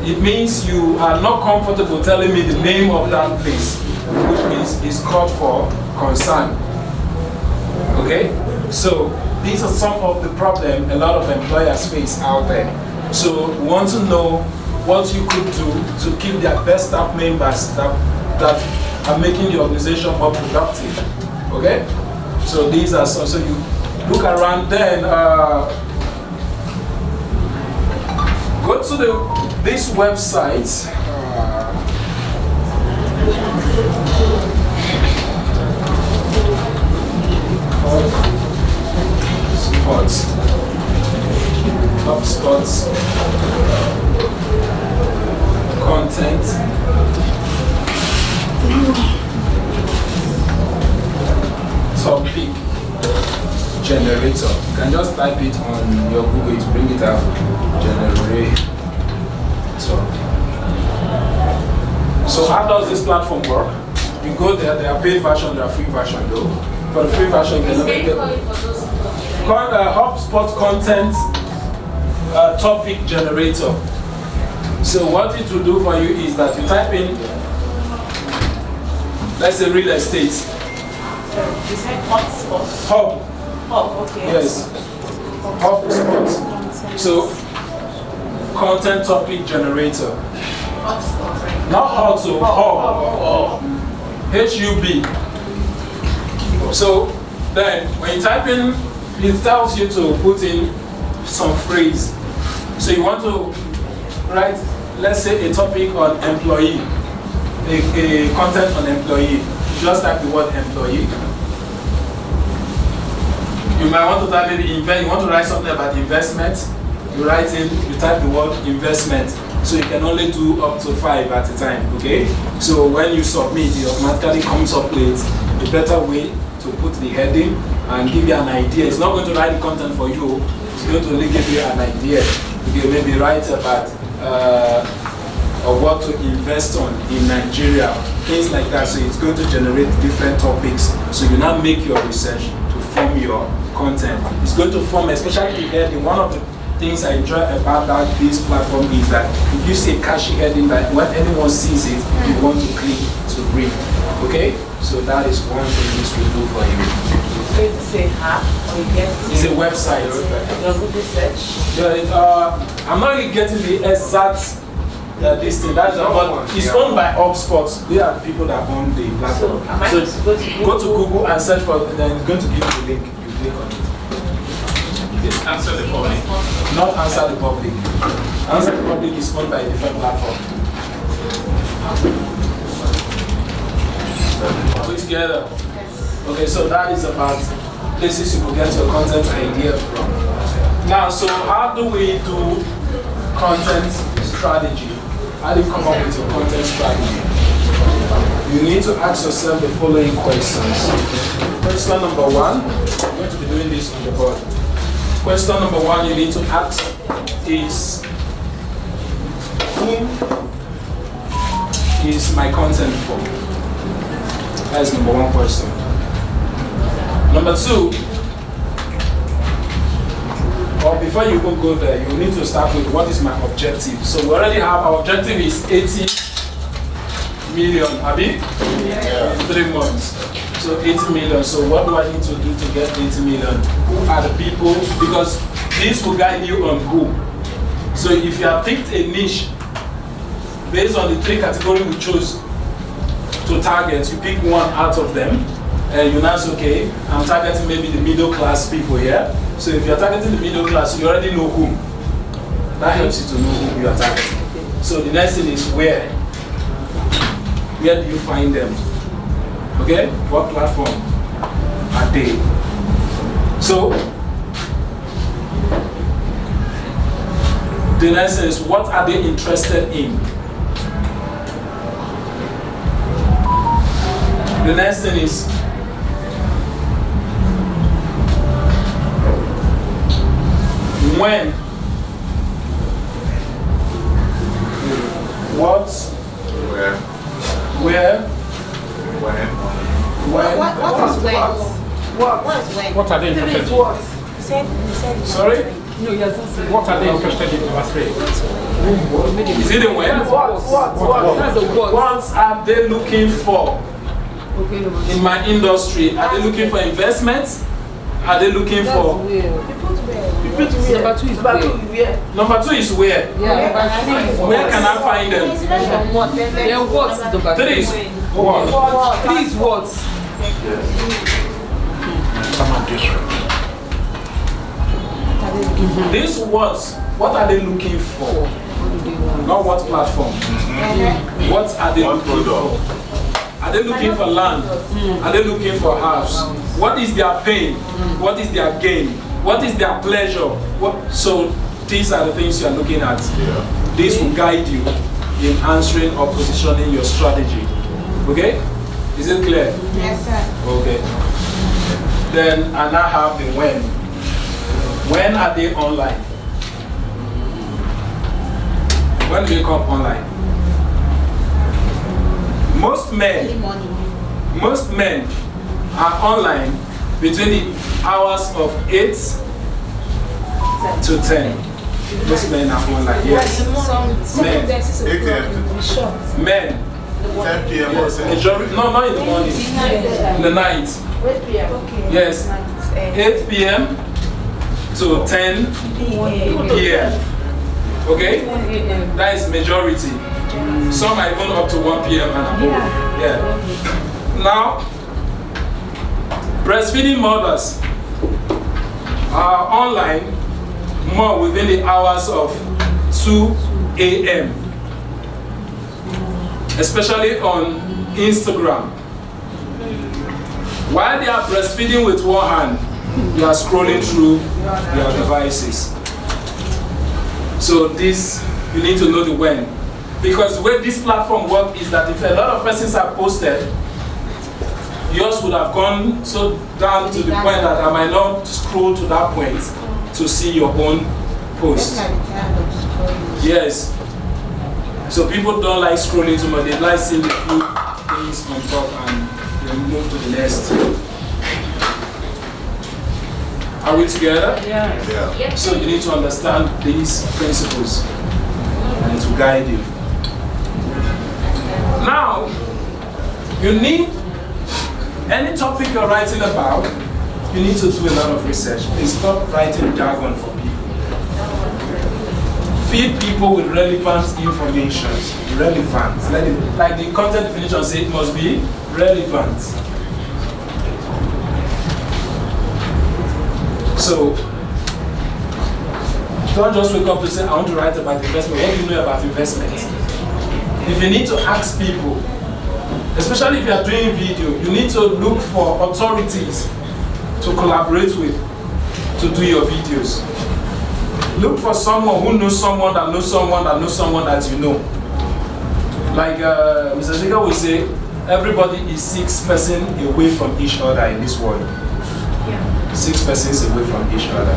It means you are not comfortable telling me the name of that place, which means it's called for concern. Okay? So these are some of the problems a lot of employers face out there. So we want to know what you could do to keep their best staff members that are making the organization more productive. Okay? So these are some. So you look around then. Go to this website. HubSpot content topic generator. You can just type it on your Google to bring it up. Generator. So how does this platform work? You go there, there are paid version, there are free version though. For the free version, you can look at HubSpot content topic generator. So what it will do for you is that you type in, let's say real estate. You said hotspot. Hub. Okay. Yes. HubSpot. So content topic generator. Not hot, so hub. HUB. So then when you type in, it tells you to put in some phrase. So you want to write, let's say, a topic on employee, a content on employee. Just type the word employee. You might want to type maybe you want to write something about investment. You write in, you type the word investment. So you can only do up to 5 at a time, okay? So when you submit, it automatically comes up with a better way to put the heading and give you an idea. It's not going to write the content for you, it's going to only give you an idea. You can maybe write about what to invest on in Nigeria, things like that. So it's going to generate different topics. So you now make your research to form your content. It's going to form, especially the heading. One of the things I enjoy about this platform is that if you see a catchy heading that when anyone sees it, you want to click to read. Okay? So that is one thing this will do for you. Going to say it's a website. Your Google search. Yeah, I'm not really getting the exact this thing. That's but it's owned by HubSpot. They are the people that own the platform. So go to Google and search for it, then it's going to give you the link. You click on it. Answer the public. Not Answer the Public. Answer the Public is owned by a different platform. Are we together? Okay, so that is about places you can get your content idea from. Now, so how do we do content strategy? How do you come up with your content strategy? You need to ask yourself the following questions. Question number 1, I'm going to be doing this on the board. Question number 1 you need to ask is, whom is my content for? That is number 1 question. Number 2, or before you go there, you need to start with what is my objective. So we already have our objective is 80 million, Abi? Yeah. 3 months. So 80 million. So what do I need to do to get 80 million? Who are the people? Because this will guide you on who. So if you have picked a niche based on the 3 categories we chose to target, you pick one out of them, and you now say, okay, I'm targeting maybe the middle class people here. So if you're targeting the middle class, you already know whom. That helps you to know whom you are targeting. So the next thing is where. Where do you find them? Okay? What platform are they? So The next thing is, what are they interested in? The next thing is, when, what, Where? where, When? when. What is when? What? What is when? What are they interested in? What? You said Sorry? No, yes, what are they interested in? Number 3. Is it a when? What? That's a what. What are they looking for Okay, number 2. in my industry? Are they looking for investments? Are they looking for? Repeat to me. Number 2 is Number 2 where? is where? Number 2 is where? Yeah, number 3 is Where can I find them? Yeah, what's number 3 is 3? what? 3 is what? These words, what are they looking for? Not what platform. What are they looking for? Are they looking for land? Are they looking for house? What is their pain? What is their gain? What is their pleasure? So these are the things you are looking at. This will guide you in answering or positioning your strategy. Okay? Is it clear? Yes, sir. Okay. Then I now have the when. When are they online? When do they come online? Most men are online between the hours of 8 to 10. Most men are online, yes. Men. 8 a.m. Men. 10 p.m. or Yes. 10 Majority, no, not in the morning. In the night. Yes. 8 p.m. to 10 p.m. Okay? That is majority. Some are even up to 1 p.m. and above. Yeah. Now, breastfeeding mothers are online more within the hours of 2 a.m. especially on Instagram. While they are breastfeeding with one hand, you are scrolling through your devices. So this, you need to know the when. Because the way this platform works is that if a lot of persons are posted, yours would have gone so down to the point that I might not scroll to that point to see your own post. Yes. So people don't like scrolling too much, they like seeing the few things on top and then move to the next. Are we together? Yeah. So you need to understand these principles and to guide you. Now, you need, any topic you're writing about, you need to do a lot of research. Please stop writing jargon for people. Feed people with relevant information. Relevant. Like the content definition says, it must be relevant. So, don't just wake up to say, I want to write about investment. What do you know about investment? If you need to ask people, especially if you are doing video, you need to look for authorities to collaborate with to do your videos. Look for someone who knows someone that knows someone that knows someone that you know. Like Mr. Zika will say, everybody is 6 persons away from each other in this world. 6 persons away from each other.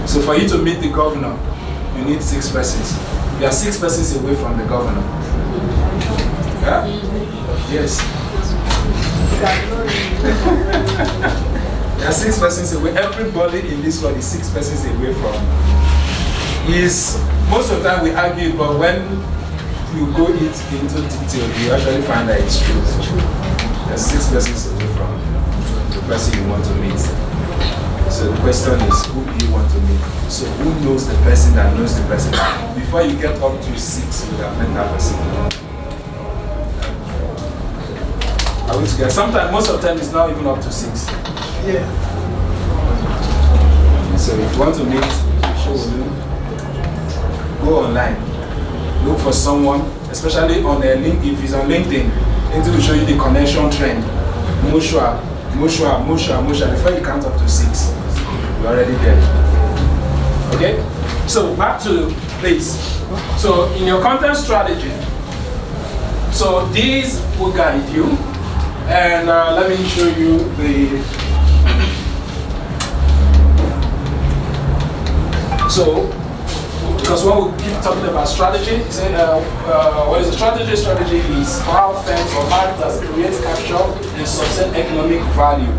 So for you to meet the governor, you need 6 persons. You are 6 persons away from the governor. Yeah? Yes. There are 6 persons away. Everybody in this world is 6 persons away from. Most of the time we argue, but when you go into detail, you actually find that it's true. There are 6 persons away from the person you want to meet. So the question is, who do you want to meet? So who knows the person that knows the person? Before you get up to 6, you have met that person. Are we together? Sometimes, most of the time, it's not even up to 6. Yeah. So if you want to meet, go online. Look for someone, especially on a link. If it's on LinkedIn, it will show you the connection trend. Mushwa. Before you count up to 6, you're already there. Okay? So back to please. So in your content strategy, so these will guide you. And let me show you the. So, because when we keep talking about strategy, say, what is a strategy? Strategy is how firms or marketers create, capture, and sustain economic value.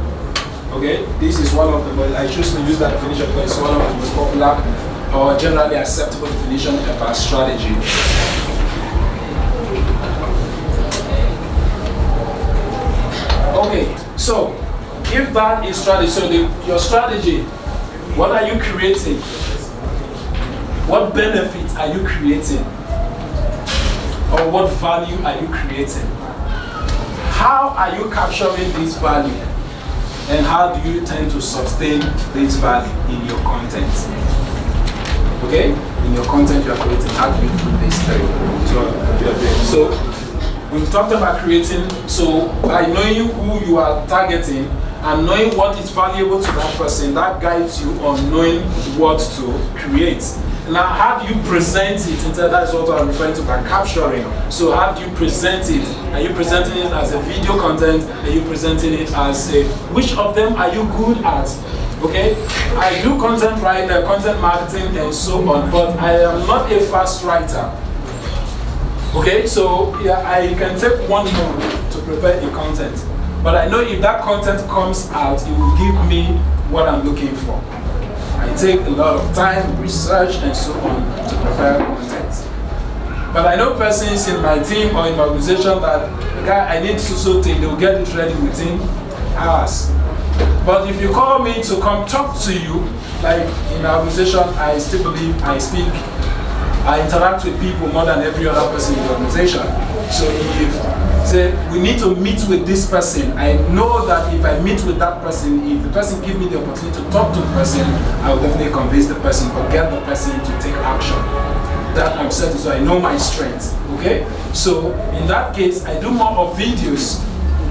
Okay, this is one of the most, I choose to use that definition because it's one of the most popular or generally acceptable definition about strategy. Okay, so if that is strategy, so your strategy, what are you creating? What benefits are you creating? Or what value are you creating? How are you capturing this value? And how do you tend to sustain this value in your content? Okay? In your content you are creating, how do you do this thing? So we've talked about creating, so by knowing who you are targeting and knowing what is valuable to that person, that guides you on knowing what to create. Now, how do you present it? That's what I'm referring to by capturing. So how do you present it? Are you presenting it as a video content? Are you presenting it as a, which of them are you good at? Okay, I do content writing, content marketing and so on, but I am not a fast writer. Okay, so yeah, I can take 1 month to prepare a content, but I know if that content comes out, it will give me what I'm looking for. I take a lot of time, research, and so on to prepare content. But I know persons in my team or in my organization that, guy, I need so thing, they will get it ready within hours. But if you call me to come talk to you, like in our organization, I still believe I speak, I interact with people more than every other person in the organization. So if say we need to meet with this person, I know that if I meet with that person, if the person gives me the opportunity to talk to the person, I will definitely convince the person or get the person to take action. That I'm certain, so I know my strengths. Okay? So in that case, I do more of videos.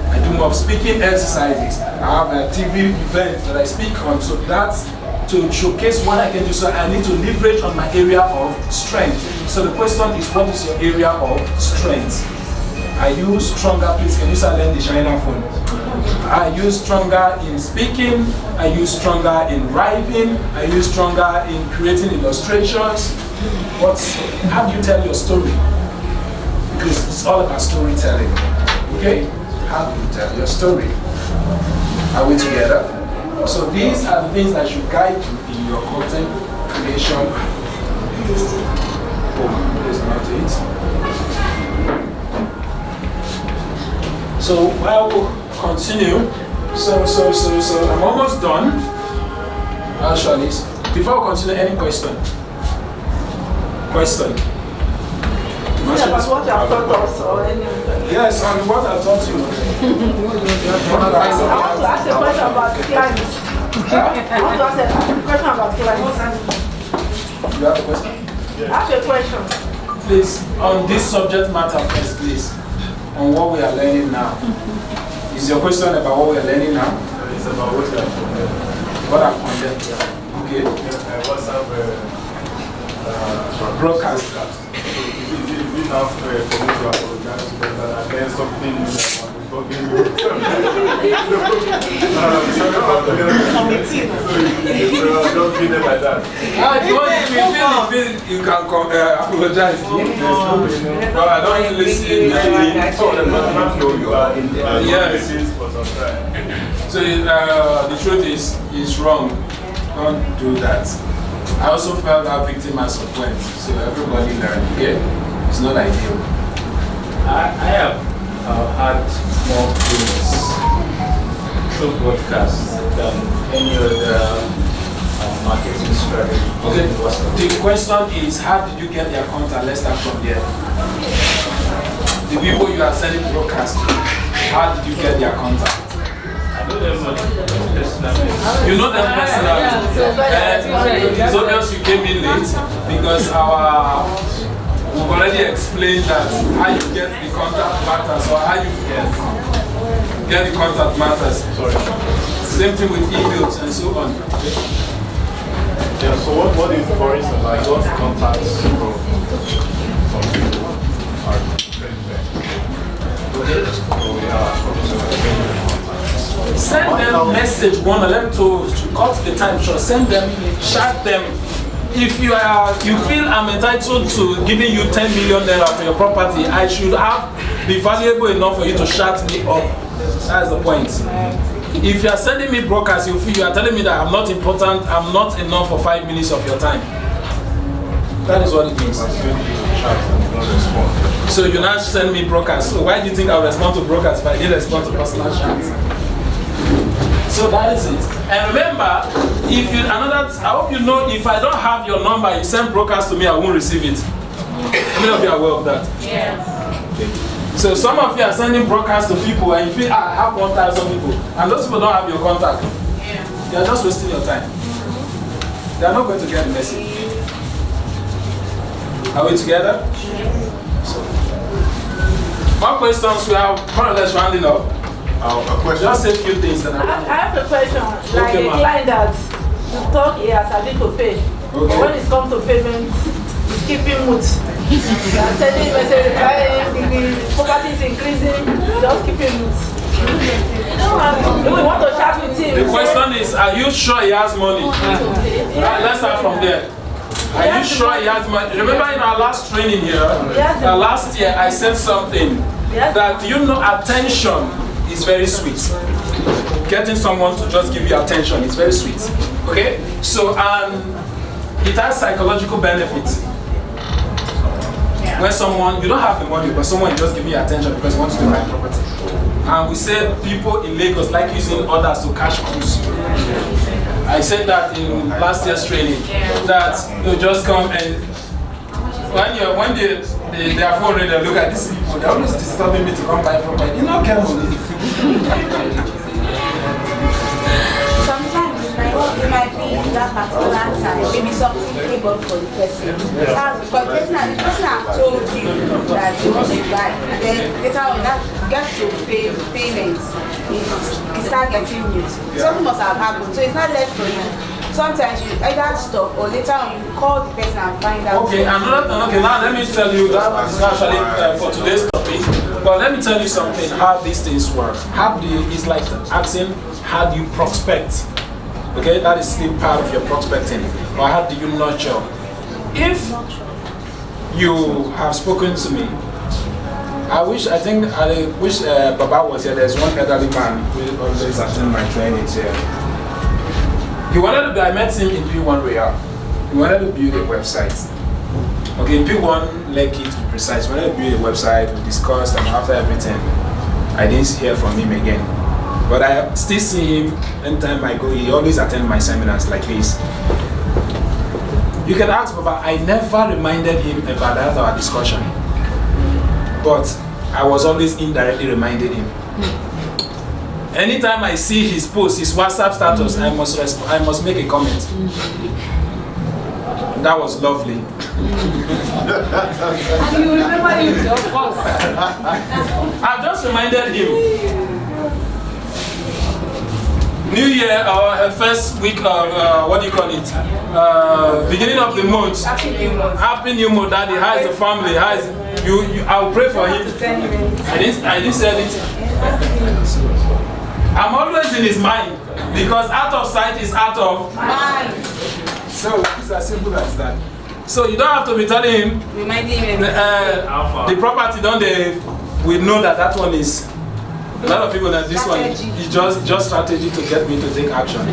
I do more of speaking exercises. I have a TV event that I speak on, so that's to showcase what I can do. So I need to leverage on my area of strength. So the question is, what is your area of strength? Are you stronger? Please, can you silence the China phone? Are you stronger in speaking? Are you stronger in writing? Are you stronger in creating illustrations? How do you tell your story? Because it's all about storytelling. Okay? How do you tell your story? Are we together? So these are the things that should guide you in your content creation. Oh, there's not it. So I will continue. So I'm almost done. Actually, before I continue, any question? Question? Yeah, but what you have taught us or anything. Yes, on what I taught you. I want to ask a question about clients. I want to ask a question about clients. You have a question? I have a question. Please, on this subject matter first, please. On what we are learning now. Is your question about what we are learning now? It's about what you have content. What I've content? Okay. What's up? Broadcast. So is it enough for me to apologize because I learned something new that I'm talking about? Sorry about that. So don't feel it like that. If you feel you can apologize. But I don't listen. Yes. So the truth is wrong. Don't do that. I also felt that victim as a point, so everybody learned. Okay, it's not ideal. I have had more business through broadcasts than any other marketing strategy. Okay. The question is, how did you get their contact? Let's start from there. The people you are sending broadcast to, how did you get their contact? I know them personally. You know them personally. It's obvious you came in late because we've already explained that how you get the contact matters or how you get the contact matters. Sorry. Same thing with emails and so on. Yeah, so what if, for instance, I got contacts from some people are very fair. Send them a message, one of them to cut the time short. Send them, chat them. If you feel I'm entitled to giving you 10 million naira for your property, I should be valuable enough for you to shut me up. That's the point. If you are sending me brokers, you feel you are telling me that I'm not important, I'm not enough for 5 minutes of your time. That is what it means. So you now send me brokers. So why do you think I'll respond to brokers if I didn't respond to personal chats? So that is it. And remember, I hope you know, if I don't have your number, you send brokers to me, I won't receive it. How many of you are aware of that? Yes. Okay. So some of you are sending brokers to people and you feel, I have 1,000 people. And those people don't have your contact. Yeah. They are just wasting your time. They are not going to get the message. Are we together? Yes. So, more questions, we are more or less rounding up. A question. Just say a few things. Then I have a question. Like okay, a client that you talk he has started to pay. Okay. But when it comes to payment, he's keeping mute. You are sending message, the property is increasing, just keeping mute. We want to chat with him. The question is, are you sure he has money? Let's start from there. Are you sure he has money? Remember in our last training here, last year I said something that attention is very sweet. Getting someone to just give you attention is very sweet. Okay? So, it has psychological benefits. When you don't have the money, but someone just give you attention because you want to do right property. And we said people in Lagos like using others to cash cruise. I said that in last year's training, that they'll just come and when they are phone ready, they look at these people, they're always disturbing me to come buy property. You know, Sometimes it might be that particular time, maybe something came up for the person. Because the person has told you that you want to buy, then later on that gets to payments, it starts getting mute. Something must have happened, so it's not left for you. Sometimes you either stop or later on you call the person and find out. Okay, now let me tell you that is actually for today's topic. But let me tell you something, how these things work. It's like asking, how do you prospect? Okay, that is still part of your prospecting. Or how do you nurture? If you have spoken to me, I wish Baba was here. There's one elderly man who always attend my trainings here. I met him in P1 Royal. He wanted to build a website. Okay, in P1 Lekki to be precise, we wanted to build a website, we discussed, and after everything, I didn't hear from him again. But I still see him anytime I go, he always attends my seminars like this. You can ask Baba, I never reminded him about that our discussion. But I was always indirectly reminding him. Anytime I see his post, his WhatsApp status, I must make a comment. That was lovely. And you remember it, of course. I just reminded him. New year or first week of what do you call it? Beginning of the month. Happy New Month, Daddy. How is the family? How is you? I'll pray for him. I didn't say anything. I'm always in his mind because out of sight is out of mind. So it's as simple as that. So you don't have to be telling him. Reminding him. The property, we know that one is. A lot of people that this one is just strategy to get me to take action.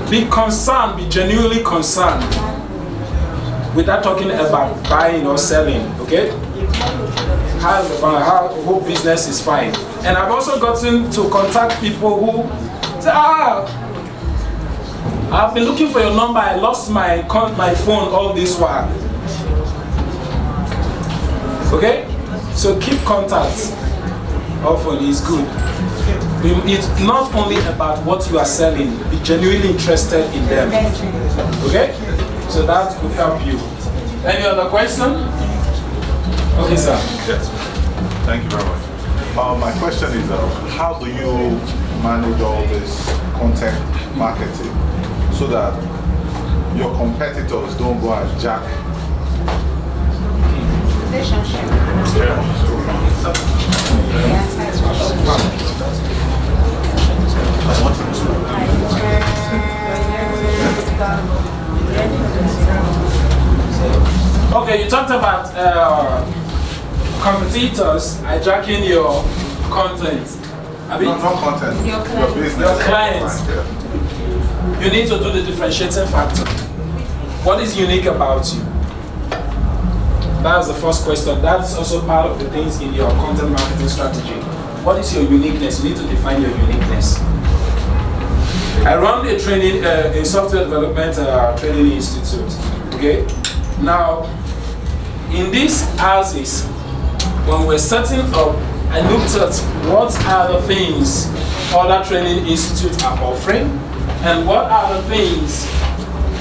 Be concerned, be genuinely concerned without talking about buying or selling, okay? How whole business is fine. And I've also gotten to contact people who say, I've been looking for your number, I lost my phone all this while. Okay? So keep contact. Hopefully it's good. It's not only about what you are selling, be genuinely interested in them. Okay? So that will help you. Any other question? Okay, sir. Yes. Thank you very much. My question is, how do you manage all this content marketing so that your competitors don't go and jack. Okay, you talked about competitors hijacking your content. I mean, Not content, your business. Your clients. You need to do the differentiating factor. What is unique about you? That's the first question. That's also part of the things in your content marketing strategy. What is your uniqueness? You need to define your uniqueness. I run a training, a software development training institute. Okay. Now, in these houses, when we're setting up, I looked at what are the things other training institutes are offering, and what are the things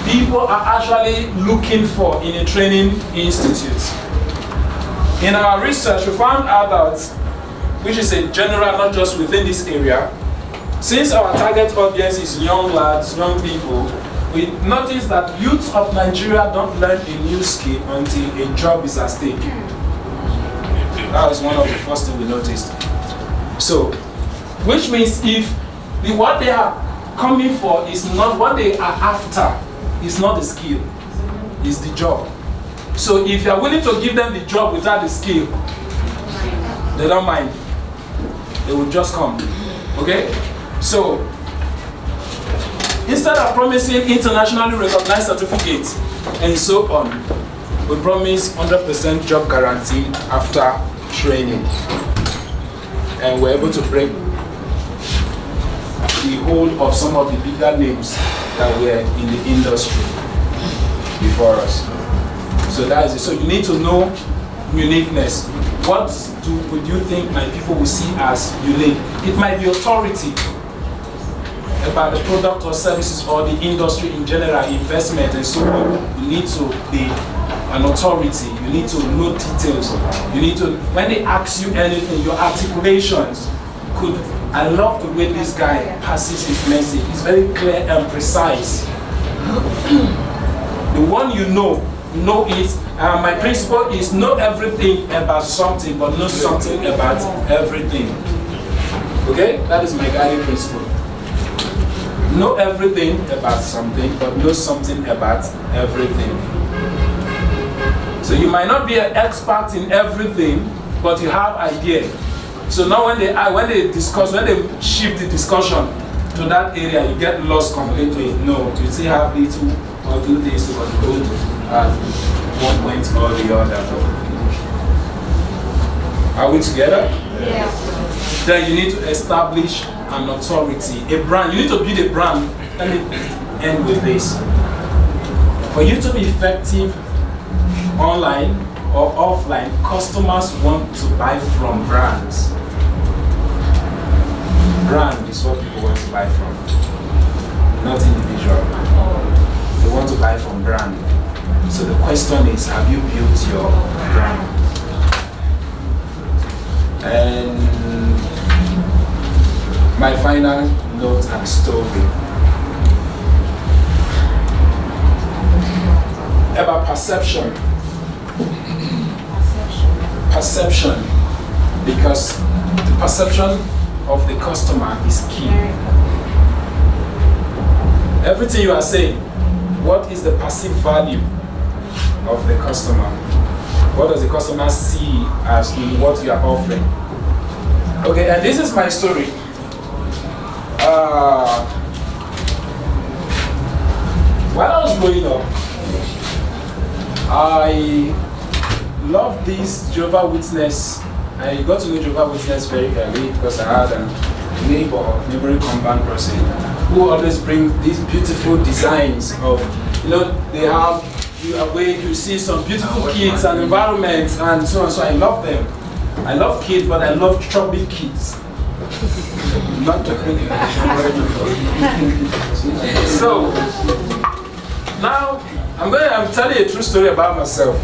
people are actually looking for in a training institute. In our research, we found out that, which is a general, not just within this area, since our target audience is young lads, young people, we noticed that youth of Nigeria don't learn a new skill until a job is at stake. That was one of the first things we noticed. So, which means if what they are coming for is not what they are after, is not the skill, it's the job. So if you are willing to give them the job without the skill, they don't mind. They will just come. Okay? So, instead of promising internationally recognized certificates and so on, we promise 100% job guarantee after training. And we're able to break the hold of some of the bigger names that were in the industry before us. So that is it. So you need to know uniqueness. What would you think my people will see as unique? It might be authority about the product or services or the industry in general, investment and so on. You need to be an authority. You need to know details. You need to, when they ask you anything, your articulations could. I love the way this guy passes his message. It's very clear and precise. The one you know it. My principle is know everything about something, but know something about everything. Okay? That is my guiding principle. Know everything about something, but know something about everything. So you might not be an expert in everything, but you have idea. So now when they shift the discussion to that area, you get lost completely. No, you still have little or do this or go at one point or the other. Are we together? Yeah. Then you need to establish an authority, a brand. You need to build a brand. Let me end with this. For you to be effective online or offline, customers want to buy from brands. Brand is what people want to buy from, not individual. They want to buy from brand. So the question is, have you built your brand? And my final note and story about perception. Perception, because the perception of the customer is key. Everything you are saying, what is the perceived value of the customer? What does the customer see as in what you are offering? Okay, and this is my story. While I was growing up, I loved this Jehovah's Witness. I got to know Jehovah's Witness very early because I had a neighboring compound person who always brings these beautiful designs of, they have, you awake, you see some beautiful kids and environments and so on. So I love them. I love kids, but I love chubby kids. Not joking. So now I'm telling you a true story about myself.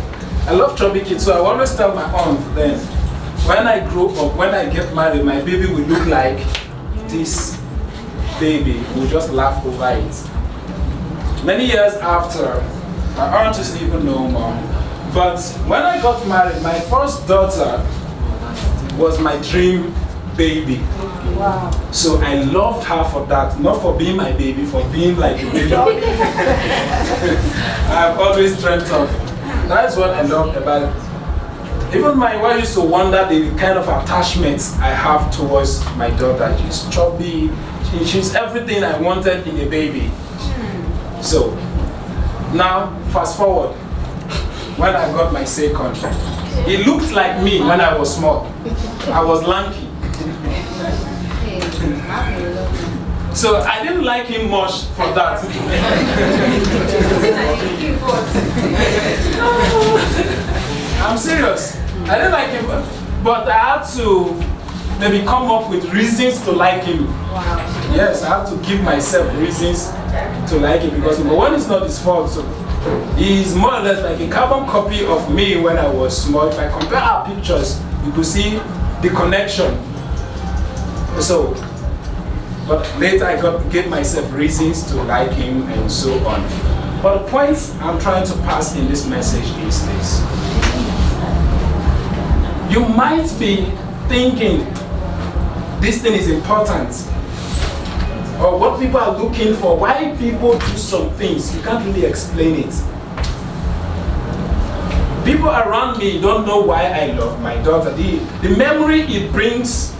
I love chubby kids, so I always tell my aunt then, when I grow up, when I get married, my baby will look like this baby. We'll just laugh over it. Many years after, my aunt is even no more. But when I got married, my first daughter was my dream baby. Wow. So I loved her for that, not for being my baby, for being like a baby. I've always dreamt of. That's what I loved about it. Even my wife used to wonder the kind of attachments I have towards my daughter. She's chubby, she's everything I wanted in a baby. So, now, fast forward, when I got my second, he looked like me when I was small. I was lanky. So I didn't like him much for that. I'm serious. I didn't like him, but I had to maybe come up with reasons to like him. Wow. Yes, I have to give myself reasons to like him because number one, it's not his fault. So he's more or less like a carbon copy of me when I was small. If I compare our pictures, you could see the connection. So, but later I gave myself reasons to like him and so on. But the point I'm trying to pass in this message is this. You might be thinking this thing is important, or what people are looking for, why people do some things, you can't really explain it. People around me don't know why I love my daughter. The memory it brings,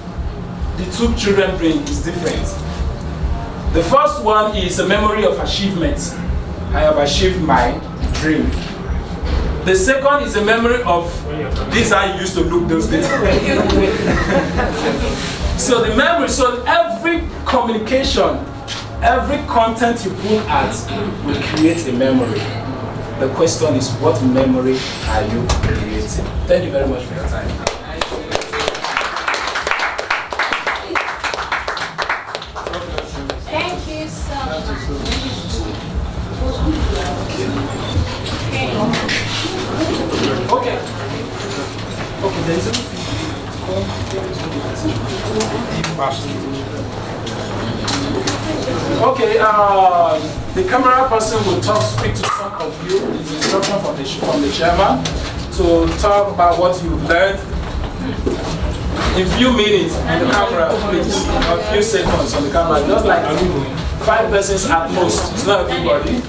the two children bring is different. The first one is a memory of achievement. I have achieved my dream. The second is a memory of this I used to look those days. So the memory, so every communication, every content you put out will create a memory. The question is, what memory are you creating? Thank you very much for your time. Thank you so much. Okay. Okay, there's Okay, the camera person will speak to some of you. It's instruction from the chairman to talk about what you've learned in few minutes on the camera, please. A few seconds on the camera, just like 5 persons at most. It's not everybody.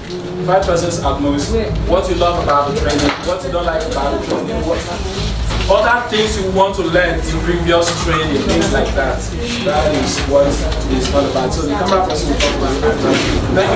5 persons at most. What you love about the training, what you don't like about the training, what other things you want to learn in previous training, things like that. That is what it's all about. So the camera person will talk about that. Thank you.